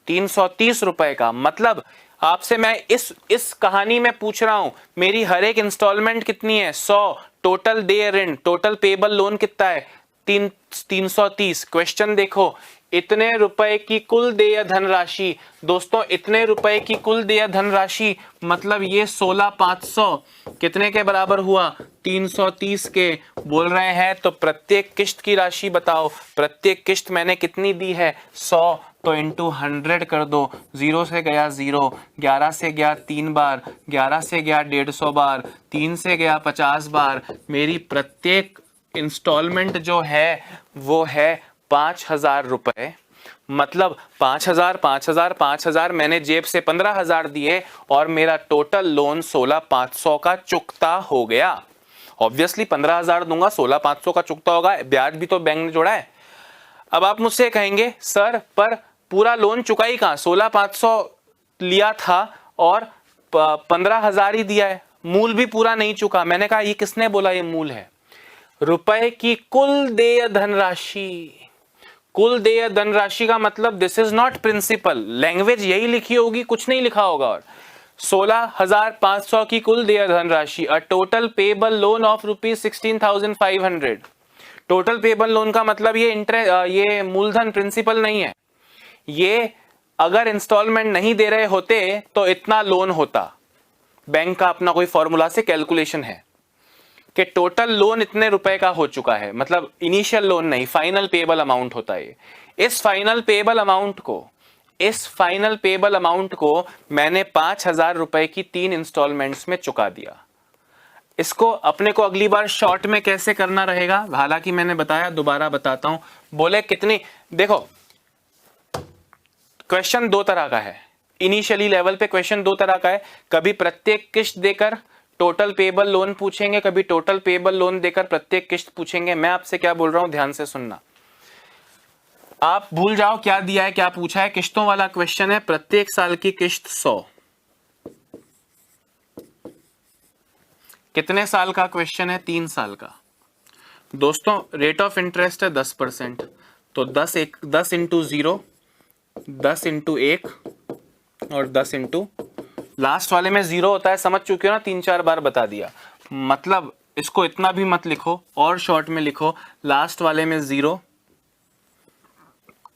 330 रुपए का मतलब आपसे मैं इस कहानी में पूछ रहा हूं, मेरी हर एक इंस्टॉलमेंट कितनी है? 100। टोटल डे ऋण, टोटल पेबल लोन कितना है? 330। क्वेश्चन देखो, इतने रुपए की कुल देय धनराशि। दोस्तों इतने रुपए की कुल देय धनराशि मतलब ये 16,500 कितने के बराबर हुआ? 330 के बोल रहे हैं। तो प्रत्येक किस्त की राशि बताओ। प्रत्येक किस्त मैंने कितनी दी है? 100। तो इंटू 100 कर दो। 0 से गया 0, 11 से गया 3 बार, 11 से गया 150 बार, 3 से गया 50 बार। मेरी प्रत्येक इंस्टॉलमेंट जो है वो है 5,000 रुपए। मतलब 5,000 5,000 5,000 मैंने जेब से 15,000 दिए और मेरा टोटल लोन 16,500 का चुकता हो गया। ऑब्वियसली 15,000 दूंगा, 16,500 का चुकता होगा, ब्याज भी तो बैंक ने जोड़ा है। अब आप मुझसे कहेंगे सर पर पूरा लोन चुका ही कहां? 16,500 लिया था और 15,000 ही दिया है, मूल भी पूरा नहीं चुका। मैंने कहा ये किसने बोला ये मूल है? रुपए की कुल देय धनराशि। कुल देय धनराशि का मतलब this is not principal. Language यही लिखी होगी, कुछ नहीं लिखा होगा। और 16,500 की कुल देय धनराशि, a total payable loan of ₹16,500। Total payable loan का मतलब ये मूलधन प्रिंसिपल नहीं है। ये अगर इंस्टॉलमेंट नहीं दे रहे होते तो इतना लोन होता। बैंक का अपना कोई फॉर्मूला से कैलकुलेशन है कि टोटल लोन इतने रुपए का हो चुका है, मतलब इनिशियल लोन नहीं, फाइनल पेबल अमाउंट होता है। इस फाइनल पेबल अमाउंट को मैंने 5,000 रुपए की 3 इंस्टॉलमेंट्स में चुका दिया। इसको अपने को अगली बार शॉर्ट में कैसे करना रहेगा, हालांकि मैंने बताया, दोबारा बताता हूं। बोले कितनी, देखो क्वेश्चन 2 तरह का है। इनिशियली लेवल पे क्वेश्चन 2 तरह का है। कभी प्रत्येक किस्त देकर टोटल पेबल लोन पूछेंगे, कभी टोटल पेबल लोन देकर प्रत्येक किस्त पूछेंगे। मैं आपसे क्या बोल रहा हूं, ध्यान से सुनना। आप भूल जाओ क्या दिया है क्या पूछा है। किस्तों वाला क्वेश्चन है। प्रत्येक साल की किस्त 100। कितने साल का क्वेश्चन है? 3 साल का। दोस्तों रेट ऑफ इंटरेस्ट है 10%, तो 10 इंटू 0, 10 इंटू 1 और 10 इंटू लास्ट वाले में 0 होता है। समझ चुके हो ना, 3-4 बार बता दिया। मतलब इसको इतना भी मत लिखो और शॉर्ट में लिखो। लास्ट वाले में 0,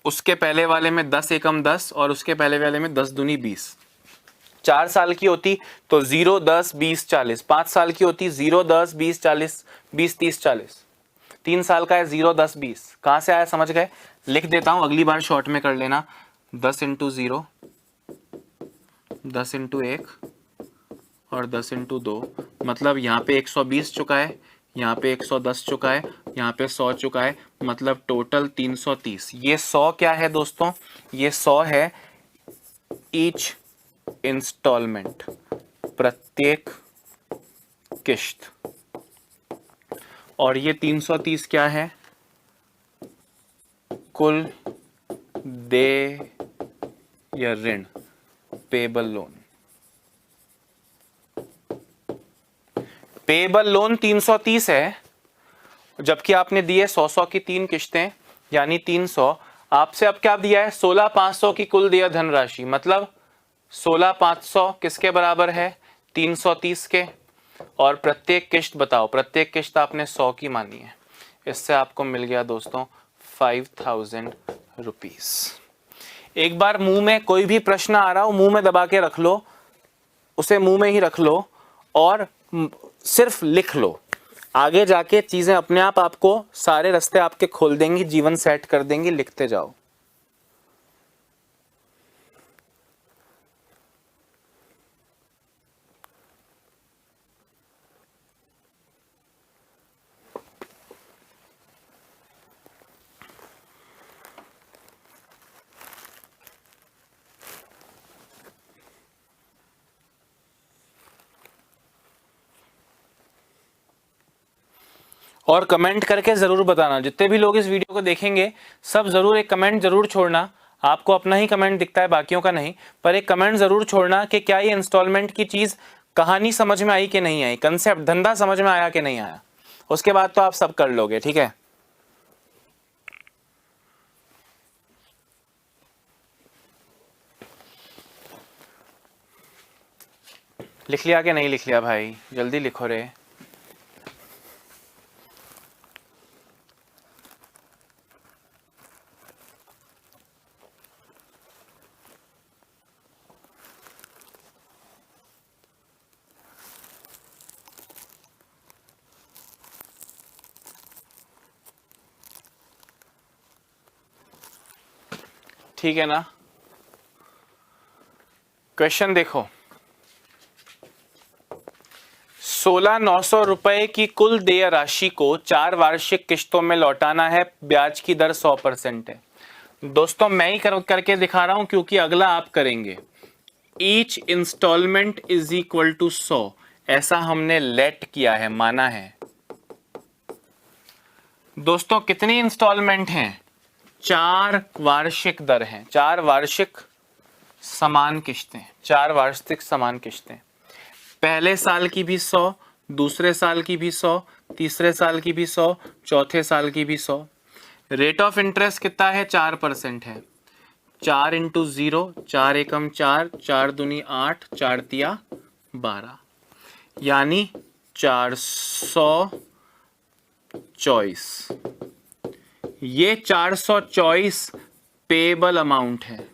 उसके पहले वाले में 10 एकम 10 और उसके पहले वाले में 10 दूनी 20। 4 साल की होती तो 0 10 20 40। 5 साल की होती 0 10 20 40 20 30 40। 3 साल का है 0 10 20। कहां से आया समझ गए? लिख देता हूं, अगली बार शॉर्ट में कर लेना। 10 इंटू 0, 10 इंटू 1 और 10 इंटू 2। मतलब यहाँ पे 120 चुका है, यहाँ पे 110 चुका है, यहाँ पे 100 चुका है, मतलब टोटल 330। ये 100 क्या है दोस्तों? ये 100 है ईच इंस्टॉलमेंट, प्रत्येक किस्त। और ये 330 क्या है? कुल देय ऋण, पेबल लोन। पेबल लोन 330 है, जबकि आपने दिए 100 की 3 किस्तें यानी 300। आपसे अब क्या दिया है? 16,500 की कुल देय धनराशि। मतलब 16,500 किसके बराबर है? 330 के। और प्रत्येक किस्त बताओ। प्रत्येक किस्त आपने 100 की मानी है। इससे आपको मिल गया दोस्तों 5,000 रुपीज। एक बार मुंह में कोई भी प्रश्न आ रहा हो, मुंह में दबा के रख लो, उसे मुंह में ही रख लो और सिर्फ लिख लो। आगे जाके चीजें अपने आप आपको सारे रास्ते आपके खोल देंगी, जीवन सेट कर देंगी। लिखते जाओ। और कमेंट करके ज़रूर बताना, जितने भी लोग इस वीडियो को देखेंगे सब ज़रूर एक कमेंट ज़रूर छोड़ना। आपको अपना ही कमेंट दिखता है, बाकियों का नहीं, पर एक कमेंट ज़रूर छोड़ना कि क्या ये इंस्टॉलमेंट की चीज़, कहानी समझ में आई कि नहीं आई, कंसेप्ट धंधा समझ में आया कि नहीं आया। उसके बाद तो आप सब कर लोगे, ठीक है। लिख लिया कि नहीं लिख लिया भाई, जल्दी लिखो रे। ठीक है ना। क्वेश्चन देखो, 16,900 रुपए की कुल देय राशि को 4 वार्षिक किश्तों में लौटाना है, ब्याज की दर 100% है। दोस्तों मैं ही करके दिखा रहा हूं क्योंकि अगला आप करेंगे। Each instalment is equal to 100, ऐसा हमने लेट किया है, माना है। दोस्तों कितनी इंस्टॉलमेंट हैं? 4 वार्षिक दर हैं, 4 वार्षिक समान किश्तें, 4 वार्षिक समान किश्तें। पहले साल की भी 100, दूसरे साल की भी 100, तीसरे साल की भी 100, चौथे साल की भी 100। रेट ऑफ इंटरेस्ट कितना है? 4% है। 4 इंटू 0, 4 एकम 4, 4 दूनी 8, 4 तिया 12, यानी 424। ये 424 पेबल अमाउंट है,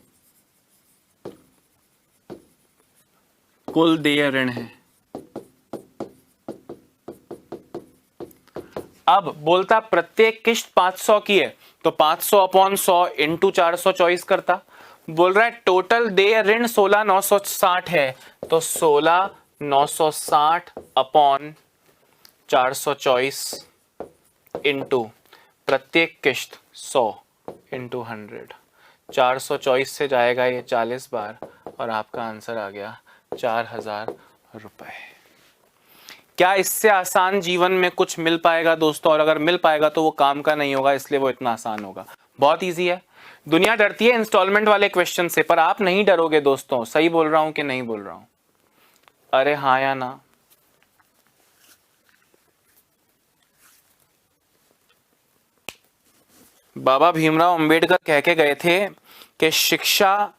कुल देय ऋण है। अब बोलता प्रत्येक किश्त 500 की है, तो 500 अपॉन 100 इंटू 424 करता। बोल रहा है टोटल देय ऋण 16,960 है, तो 16,960 अपॉन 424 इंटू प्रत्येक किश्त 100 इंटू 100, 424 से जाएगा ये 40 बार और आपका आंसर आ गया 4,000 रुपए। क्या इससे आसान जीवन में कुछ मिल पाएगा दोस्तों? और अगर मिल पाएगा तो वो काम का नहीं होगा, इसलिए वो इतना आसान होगा। बहुत इजी है। दुनिया डरती है इंस्टॉलमेंट वाले क्वेश्चन से, पर आप नहीं डरोगे दोस्तों। सही बोल रहा हूं कि नहीं बोल रहा हूं? अरे हाँ या ना? बाबा भीमराव अंबेडकर कह के गए थे कि शिक्षा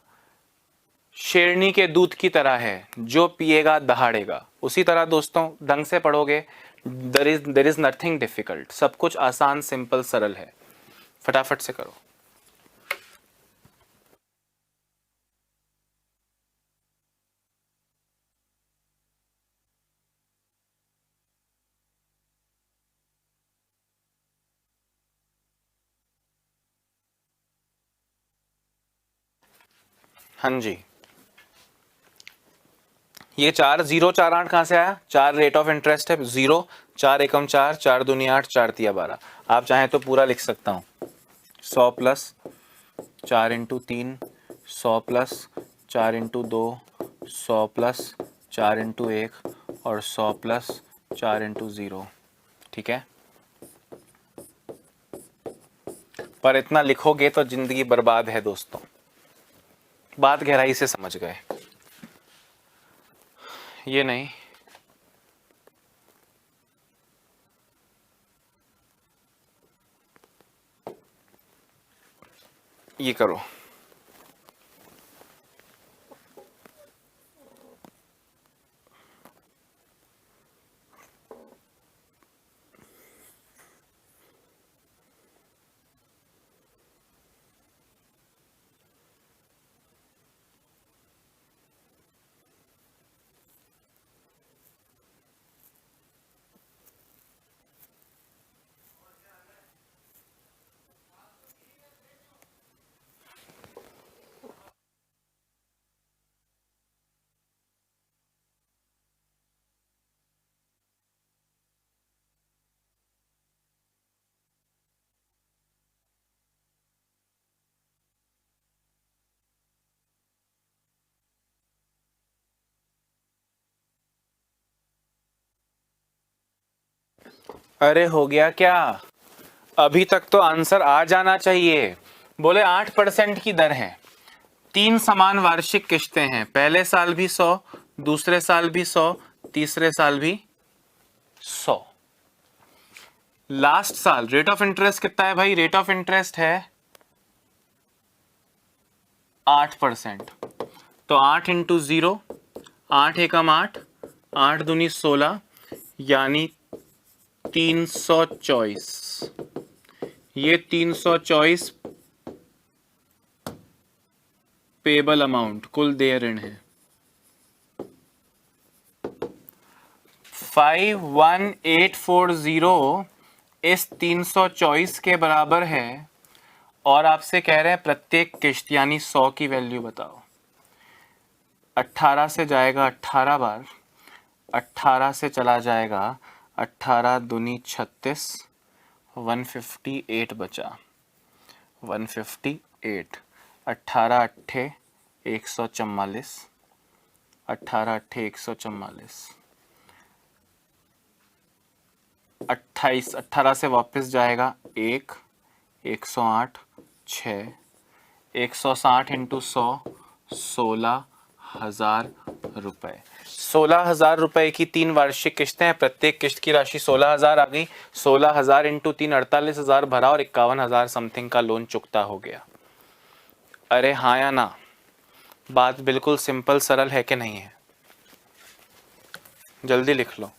शेरनी के दूध की तरह है, जो पिएगा दहाड़ेगा। उसी तरह दोस्तों ढंग से पढ़ोगे, देर इज नथिंग डिफिकल्ट, सब कुछ आसान, सिंपल, सरल है। फटाफट से करो। हाँ जी, ये 4 0 4 8 कहाँ से आया? 4 रेट ऑफ इंटरेस्ट है, 0, 4 एकम 4, 4 दूनी 8, 4 तिया 12। आप चाहें तो पूरा लिख सकता हूँ। 100 plus 4 into 3, 100 plus 4 into 2, 100 plus 4 into 1 और 100 प्लस 4 इंटू 0। ठीक है, पर इतना लिखोगे तो जिंदगी बर्बाद है दोस्तों। बात गहराई से समझ गए? ये नहीं, ये करो। अरे हो गया क्या? अभी तक तो आंसर आ जाना चाहिए। बोले 8% की दर है, 3 समान वार्षिक किश्तें हैं, पहले साल भी 100, दूसरे साल भी 100, तीसरे साल भी 100। लास्ट साल रेट ऑफ इंटरेस्ट कितना है भाई? रेट ऑफ इंटरेस्ट है 8%। तो 8 इंटू 0, 8 एकम 8, 8 दूनी 16, यानी 324। ये 324 पेबल अमाउंट, कुल देय ऋण है। 51840 इस 324 के बराबर है, और आपसे कह रहे हैं प्रत्येक किश्त यानी 100 की वैल्यू बताओ। 18 से जाएगा 18 बार, 18 से चला जाएगा 18 दूनी 36, 158 बचा, 158। 18 अट्ठे 144, 18 अट्ठे 144। 28, 18 से वापस जाएगा 1, 108, 6, 160 इंटू 100, 16,000 रुपये। 16,000 रुपये की 3 वार्षिक किश्तें हैं, प्रत्येक किश्त की राशि 16,000 आ गई। 16,000 इंटू 3 48,000 भरा और 51,000 समथिंग का लोन चुकता हो गया। अरे हाँ या ना? बात बिल्कुल सिंपल सरल है कि नहीं है? जल्दी लिख लो।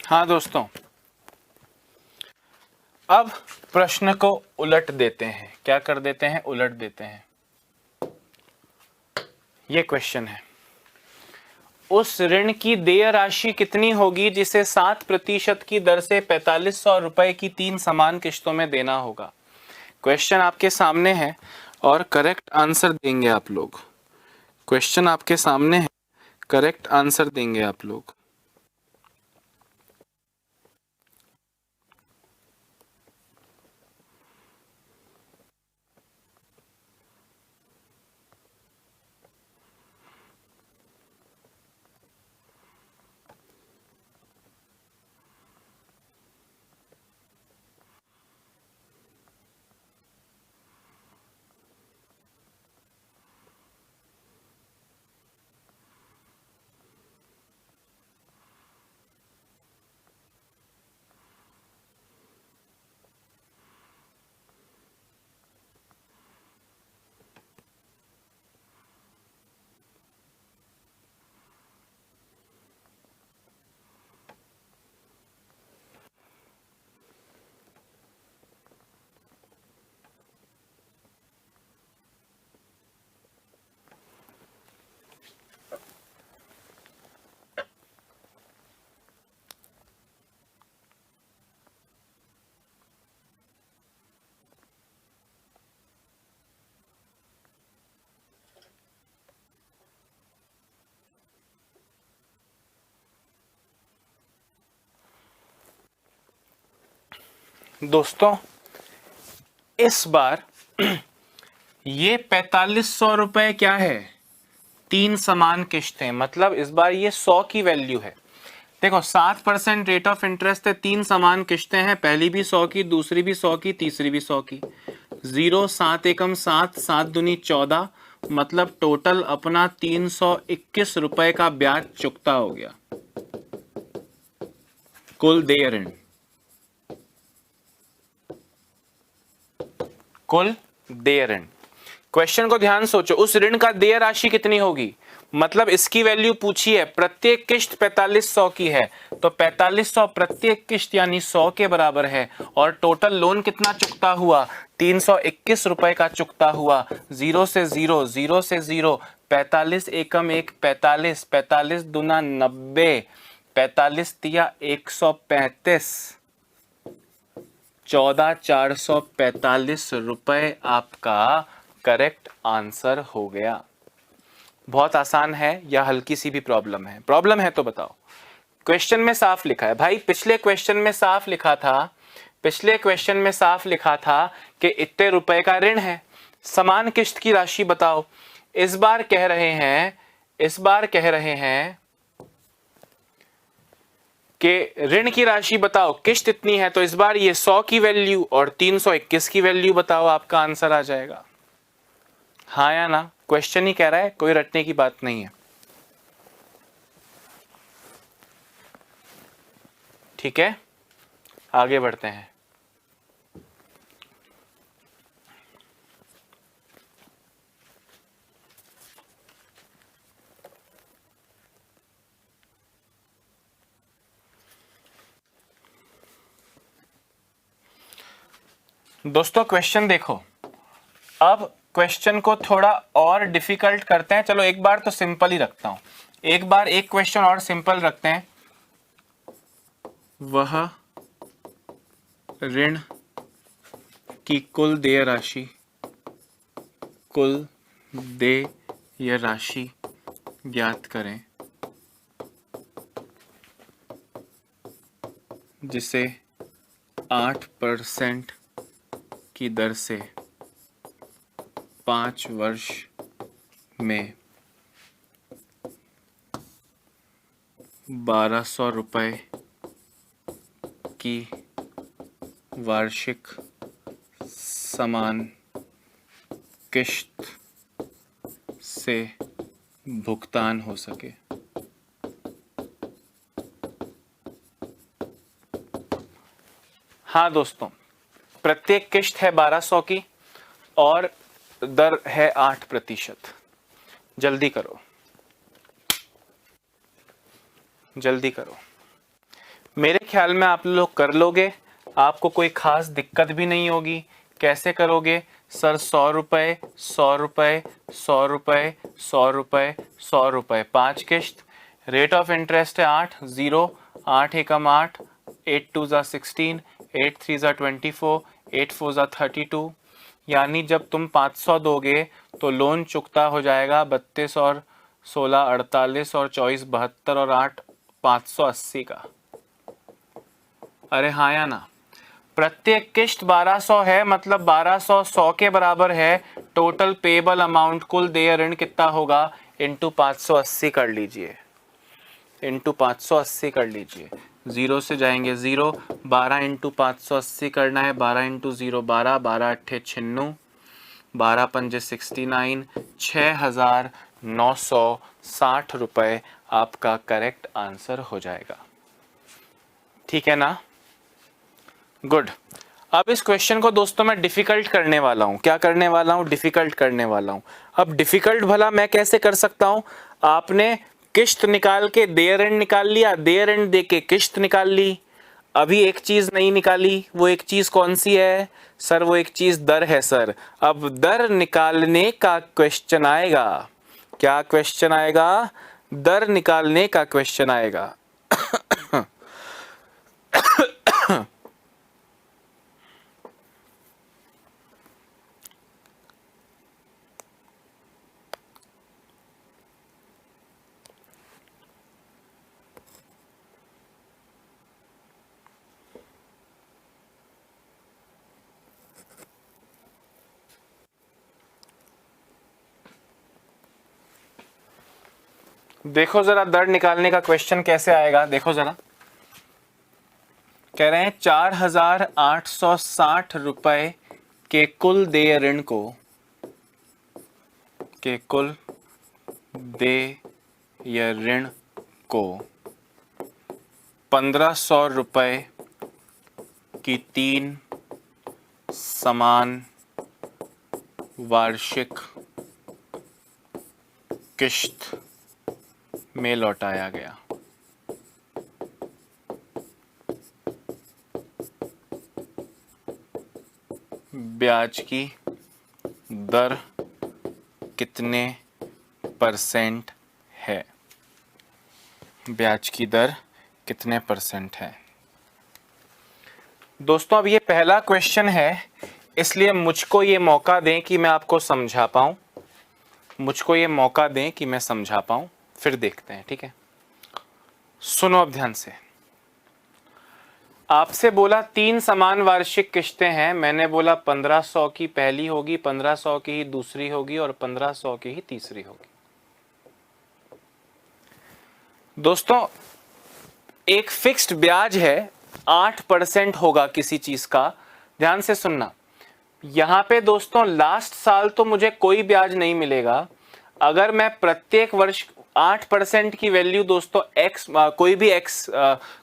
हाँ दोस्तों, अब प्रश्न को उलट देते हैं। क्या कर देते हैं? उलट देते हैं। ये क्वेश्चन है, उस ऋण की देय राशि कितनी होगी जिसे 7% की दर से 4500 रुपए की 3 समान किश्तों में देना होगा। क्वेश्चन आपके सामने है और करेक्ट आंसर देंगे आप लोग। क्वेश्चन आपके सामने है, करेक्ट आंसर देंगे आप लोग। दोस्तों, इस बार ये 4500 रुपए क्या है? 3 समान किश्तें, मतलब इस बार ये 100 की वैल्यू है। देखो 7% रेट ऑफ इंटरेस्ट है, 3 समान किश्तें हैं, पहली भी 100 की, दूसरी भी 100 की, तीसरी भी 100 की। 0 7 एकम 7, 7 दूनी 14, मतलब टोटल अपना 321 रुपए का ब्याज चुकता हो गया। कुल देय ऋण, कुल देय ऋण। क्वेश्चन को ध्यान सोचो, उस ऋण का देय राशि कितनी होगी? मतलब इसकी वैल्यू पूछी है, प्रत्येक किश्त 4500 की है, तो 4500 प्रत्येक किश्त यानी 100 के बराबर है। और टोटल लोन कितना चुकता हुआ? 321 रुपए का चुकता हुआ। 0 से 0, 0 से 0, 45 एकम 1 45, 45 दूना 90, 45 तिया 135, 14445 रुपए आपका करेक्ट आंसर हो गया। बहुत आसान है या हल्की सी भी प्रॉब्लम है? प्रॉब्लम है तो बताओ। क्वेश्चन में साफ लिखा है भाई, पिछले क्वेश्चन में साफ लिखा था, पिछले क्वेश्चन में साफ लिखा था कि इतने रुपए का ऋण है, समान किश्त की राशि बताओ। इस बार कह रहे हैं, इस बार कह रहे हैं कि ऋण की राशि बताओ, किश्त इतनी है, तो इस बार ये 100 की वैल्यू और 321 की वैल्यू बताओ, आपका आंसर आ जाएगा। हाँ या ना? क्वेश्चन ही कह रहा है, कोई रटने की बात नहीं है। ठीक है, आगे बढ़ते हैं। दोस्तों क्वेश्चन देखो, अब क्वेश्चन को थोड़ा और डिफिकल्ट करते हैं। चलो एक बार तो सिंपल ही रखता हूं, एक बार एक क्वेश्चन और सिंपल रखते हैं। वह ऋण की कुल देय राशि, कुल देय राशि ज्ञात करें जिसे 8% की दर से 5 वर्ष में 1200 रुपए की वार्षिक समान किश्त से भुगतान हो सके। हाँ दोस्तों, प्रत्येक किश्त है 1200 की और दर है 8%। जल्दी करो, जल्दी करो। मेरे ख्याल में आप लोग कर लोगे, आपको कोई खास दिक्कत भी नहीं होगी। कैसे करोगे सर? 100 रुपये, 100 रुपये, 100 रुपये, 100 रुपये, 100 रुपये, 5 किश्त। रेट ऑफ इंटरेस्ट है 8, 0, 8 एकम 8, 8 2 ज़ा 16, 8 3 ज़ा 24, 8 4 ज़ा 32। यानी जब तुम 500 दोगे तो लोन चुकता हो जाएगा 32 और 16 48 और 24 72 और 8 580 का। अरे हाँ या ना? प्रत्येक किश्त 1200 है, मतलब 1200 100 के बराबर है। टोटल पेबल अमाउंट, कुल देय ऋण कितना होगा? इंटू 580 कर लीजिए, इंटू 580 कर लीजिए। 0 से जाएंगे 0, 12 इंटू 580 करना है, 12 इंटू 0 12, 12 अट्ठे 96, 12 पंजे 69, 6,960 रुपये आपका करेक्ट आंसर हो जाएगा। ठीक है ना? गुड। अब इस क्वेश्चन को दोस्तों मैं डिफिकल्ट करने वाला हूं। क्या करने वाला हूं? डिफिकल्ट करने वाला हूं। अब डिफिकल्ट भला मैं कैसे कर सकता हूं? आपने किश्त निकाल के देय ऋण निकाल लिया, देय ऋण दे के किश्त निकाल ली। अभी एक चीज नहीं निकाली, वो एक चीज कौन सी है सर? वो एक चीज दर है सर। अब दर निकालने का क्वेश्चन आएगा। क्या क्वेश्चन आएगा? दर निकालने का क्वेश्चन आएगा। देखो जरा दर निकालने का क्वेश्चन कैसे आएगा, देखो जरा। कह रहे हैं 4,860 रुपए के कुल देय ऋण को, के कुल देय ऋण को 1,500 रुपए की 3 समान वार्षिक किश्त में लौटाया गया। ब्याज की दर कितने परसेंट है? ब्याज की दर कितने परसेंट है? दोस्तों अब ये पहला क्वेश्चन है, इसलिए मुझको ये मौका दें कि मैं आपको समझा पाऊं, मुझको ये मौका दें कि मैं समझा पाऊं, फिर देखते हैं। ठीक है, सुनो अब ध्यान से। आपसे बोला 3 समान वार्षिक किश्तें हैं, मैंने बोला 1500 की पहली होगी, 1500 की ही दूसरी होगी और 1500 की ही तीसरी होगी। दोस्तों एक फिक्स्ड ब्याज है, 8% होगा किसी चीज का। ध्यान से सुनना, यहां पे दोस्तों लास्ट साल तो मुझे कोई ब्याज नहीं मिलेगा। अगर मैं प्रत्येक वर्ष 8% की वैल्यू दोस्तों x,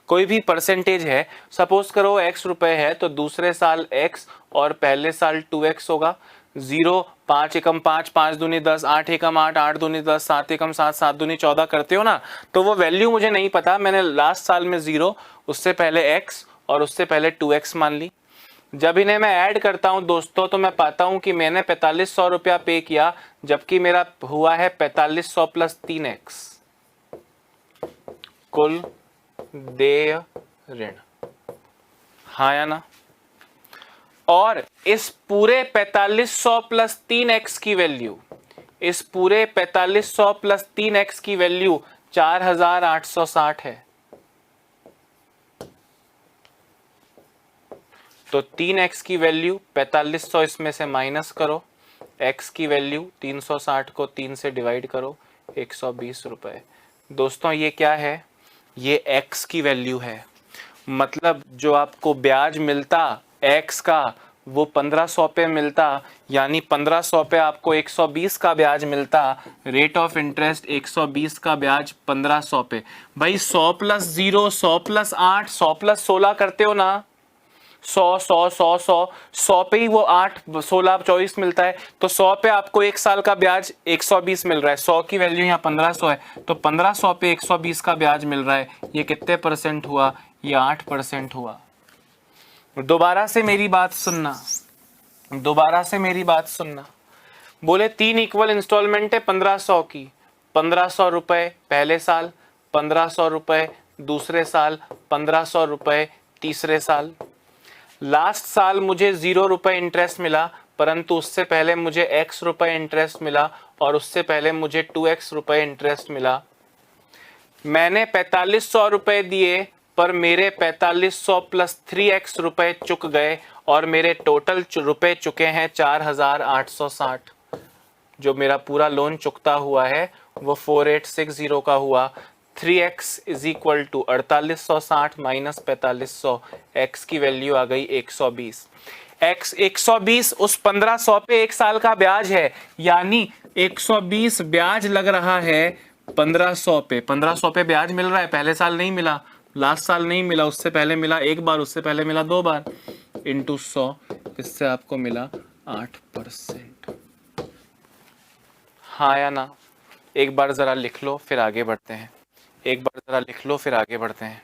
कोई भी परसेंटेज है, सपोज करो x रुपए है, तो दूसरे साल x और पहले साल 2x होगा। 0, 5 एकम 5, 5 दूनी 10, 8 एकम 8, 8 दूनी 10, 7 एकम 7, 7 दूनी 14 करते हो ना, तो वो वैल्यू मुझे नहीं पता। मैंने लास्ट साल में 0, उससे पहले x और उससे पहले 2x मान ली। जब इन्हें मैं ऐड करता हूं दोस्तों, तो मैं पाता हूं कि मैंने 4500 रुपया पे किया, जबकि मेरा हुआ है 4500 प्लस 3x कुल देय ऋण। हाँ या ना? और इस पूरे 4500 प्लस 3x की वैल्यू, इस पूरे 4500 प्लस 3x की वैल्यू 4860 है। तो 3x की वैल्यू 4500 इसमें से माइनस करो, x की वैल्यू 360 को 3 से डिवाइड करो, 120 रुपए। दोस्तों ये क्या है? ये x की वैल्यू है। मतलब जो आपको ब्याज मिलता x का, वो 1500 पे मिलता, यानी 1500 पे आपको 120 का ब्याज मिलता। रेट ऑफ इंटरेस्ट 120 का ब्याज 1500 पे। भाई 100 प्लस 0, 100 प्लस 8, 100 प्लस 16 करते हो ना, 100 पे ही वो 8 16 24 मिलता है, तो 100 पे आपको एक साल का ब्याज 120 मिल रहा है। 100 की वैल्यू यहाँ 1500 है, तो 1500 पे 120 का ब्याज मिल रहा है। ये कितने परसेंट हुआ? ये 8% हुआ। दोबारा से मेरी बात सुनना, दोबारा से मेरी बात सुनना। बोले 3 इक्वल इंस्टॉलमेंट है 1500 की, 1500 रुपए पहले साल, 1500 रुपए दूसरे साल, 1500 रुपए तीसरे साल। लास्ट साल मुझे 0 रुपए इंटरेस्ट मिला, परंतु उससे पहले मुझे x रुपए इंटरेस्ट मिला और उससे पहले मुझे 2x रुपए इंटरेस्ट मिला। मैंने 4500 रुपए दिए, पर मेरे 4500 प्लस 3x रुपए चुक गए और मेरे टोटल रुपए चुके हैं 4860। जो मेरा पूरा लोन चुकता हुआ है वो 4860 का हुआ। 3x is equal to 4860 minus 4500, x की वैल्यू आ गई 120। x 120 उस 1500 पे एक साल का ब्याज है, यानी 120 ब्याज लग रहा है 1500 पे। 1500 पे ब्याज मिल रहा है, पहले साल नहीं मिला, लास्ट साल नहीं मिला, उससे पहले मिला एक बार, उससे पहले मिला 2 बार, इंटू 100, इससे आपको मिला 8%। हाँ या ना? एक बार ज़रा लिख लो फिर आगे बढ़ते हैं। एक बार ज़रा लिख लो फिर आगे बढ़ते हैं।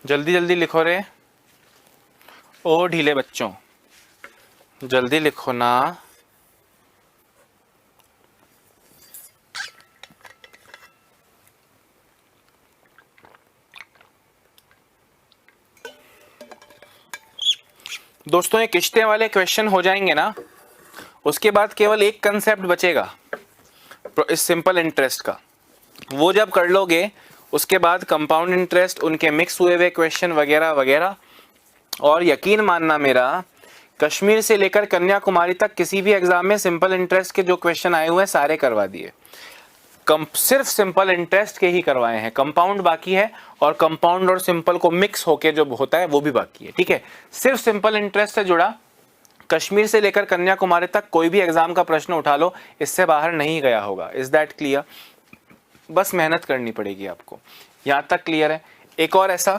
जल्दी जल्दी लिखो रे, ओ ढीले बच्चों, जल्दी लिखो ना। दोस्तों ये किश्ते वाले क्वेश्चन हो जाएंगे ना, उसके बाद केवल एक कंसेप्ट बचेगा इस सिंपल इंटरेस्ट का। वो जब कर लोगे उसके बाद कंपाउंड इंटरेस्ट, उनके मिक्स हुए हुए क्वेश्चन वगैरह वगैरह। और यकीन मानना मेरा, कश्मीर से लेकर कन्याकुमारी तक किसी भी एग्जाम में सिंपल इंटरेस्ट के जो क्वेश्चन आए हुए हैं सारे करवा दिए। सिर्फ सिंपल इंटरेस्ट के ही करवाए हैं, कंपाउंड बाकी है, और कंपाउंड और सिंपल को मिक्स होके जो होता है वो भी बाकी है। ठीक है, सिर्फ सिंपल इंटरेस्ट से जुड़ा कश्मीर से लेकर कन्याकुमारी तक कोई भी एग्जाम का प्रश्न उठा लो, इससे बाहर नहीं गया होगा। Is that clear? बस मेहनत करनी पड़ेगी आपको। यहां तक क्लियर है? एक और ऐसा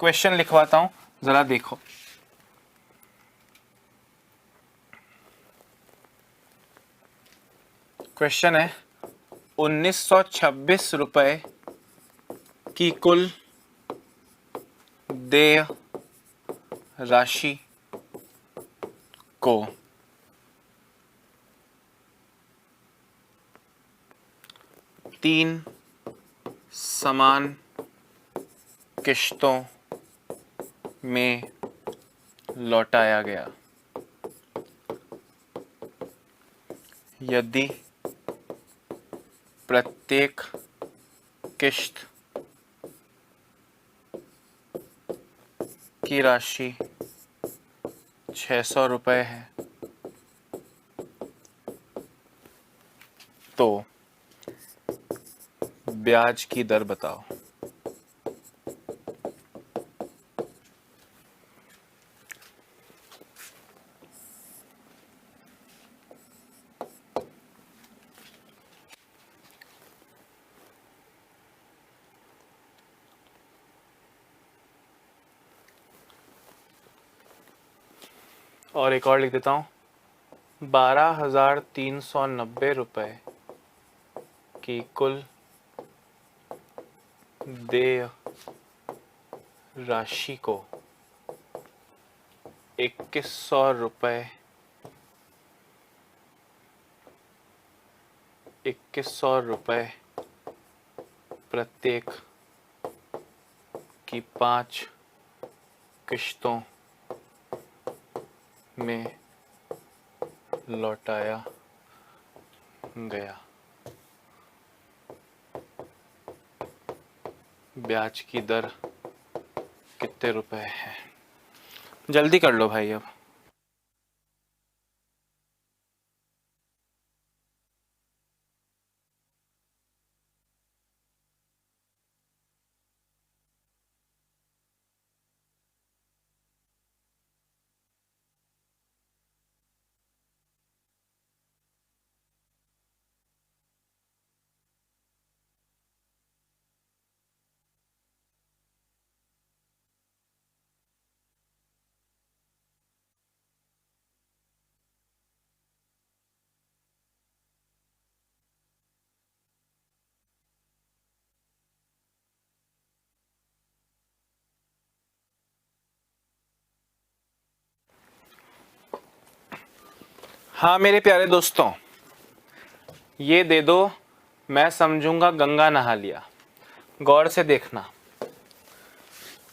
क्वेश्चन लिखवाता हूं, जरा देखो। क्वेश्चन है 1926 रुपए की कुल देय राशि को 3 समान किश्तों में लौटाया गया। यदि प्रत्येक किश्त की राशि 600 रुपये है तो ब्याज की दर बताओ। और एक और लिख देता हूँ, 12,390 रुपये की कुल देय राशि को 2100 रुपये 2100 रुपये प्रत्येक की 5 किश्तों में लौटाया गया। ब्याज की दर कितने रुपए है? जल्दी कर लो भाई अब। हाँ मेरे प्यारे दोस्तों, ये दे दो, मैं समझूंगा गंगा नहा लिया। गौर से देखना,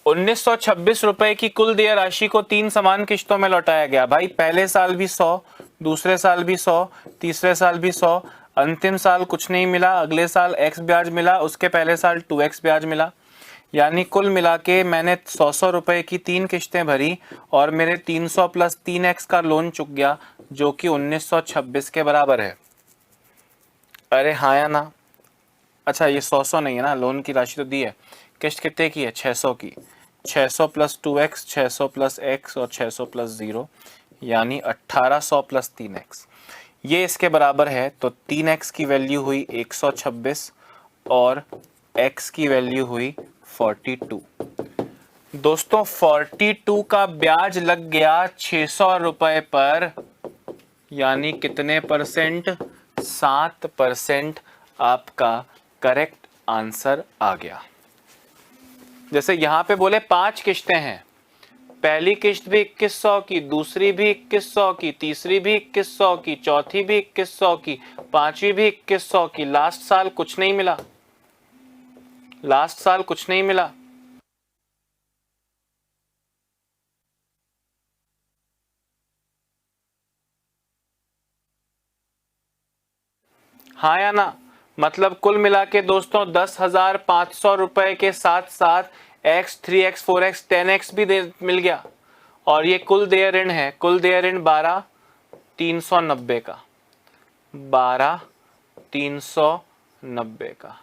1926 रुपए की कुल देय राशि को 3 समान किश्तों में लौटाया गया। भाई पहले साल भी 100, दूसरे साल भी 100, तीसरे साल भी 100, अंतिम साल कुछ नहीं मिला, अगले साल x ब्याज मिला, उसके पहले साल 2x ब्याज मिला। यानी कुल मिला के मैंने 100 रुपए की 3 किश्तें भरी और मेरे 300 प्लस 3x का लोन चुक गया, जो कि 1926 के बराबर है। अरे हाँ या ना? अच्छा ये 100 नहीं है ना, लोन की राशि तो दी है। किश्त कितने की है? 600 की। 600 प्लस 2x, 600 प्लस x और 600 प्लस 0, यानी 1800 प्लस 3x, ये इसके बराबर है। तो 3x की वैल्यू हुई 126 और x की वैल्यू हुई 42। दोस्तों 42 का ब्याज लग गया 600 रुपए पर, यानी कितने परसेंट? 7% आपका करेक्ट आंसर आ गया। जैसे यहां पे बोले 5 किश्तें हैं, पहली किश्त भी 2100 की, दूसरी भी 2100 की, तीसरी भी 2100 की, चौथी भी 2100 की, पांचवी भी 2100 की। लास्ट साल कुछ नहीं मिला, लास्ट साल कुछ नहीं मिला। हाँ या ना? मतलब कुल मिला के दोस्तों 10,500 रुपए के साथ साथ x, 3x, 4x, 10x भी मिल गया। और ये कुल देय ऋण है, कुल देय ऋण 12,390 का, 12,390 का।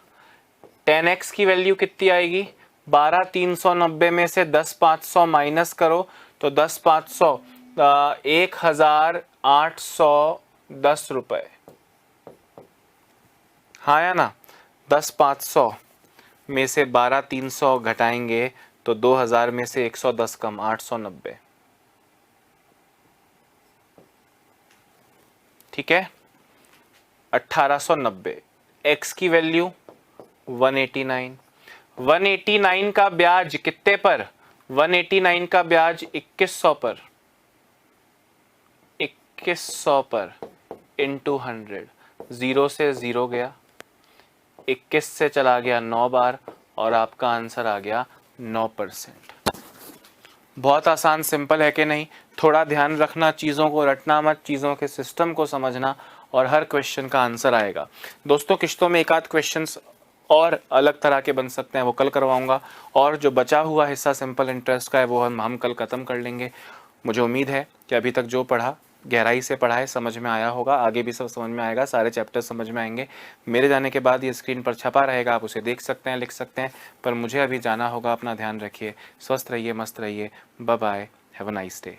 10x की वैल्यू कितनी आएगी? 12,390 में से 10,500 माइनस करो तो 10,500 1,810 रुपए। हाँ या ना? 10,500 में से 12,300 घटाएंगे तो 2,000 में से 110 कम, 890। ठीक है, 1890। x की वैल्यू 189। 189 का ब्याज कितने पर? 189 का ब्याज 2100 पर, 2100 पर इंटू 100। 0 से 0 गया, 21 से चला गया 9 बार और आपका आंसर आ गया 9%। बहुत आसान, सिंपल है कि नहीं? थोड़ा ध्यान रखना, चीज़ों को रटना मत, चीज़ों के सिस्टम को समझना और हर क्वेश्चन का आंसर आएगा। दोस्तों किश्तों में एक आध क्वेश्चंस और अलग तरह के बन सकते हैं, वो कल करवाऊंगा। और जो बचा हुआ हिस्सा सिंपल इंटरेस्ट का है वो हम कल ख़त्म कर लेंगे। मुझे उम्मीद है कि अभी तक जो पढ़ा गहराई से पढ़ा है, समझ में आया होगा, आगे भी सब समझ में आएगा, सारे चैप्टर्स समझ में आएंगे। मेरे जाने के बाद ये स्क्रीन पर छपा रहेगा, आप उसे देख सकते हैं, लिख सकते हैं। पर मुझे अभी जाना होगा, अपना ध्यान रखिए, स्वस्थ रहिए, मस्त रहिए, bye bye, have a nice day.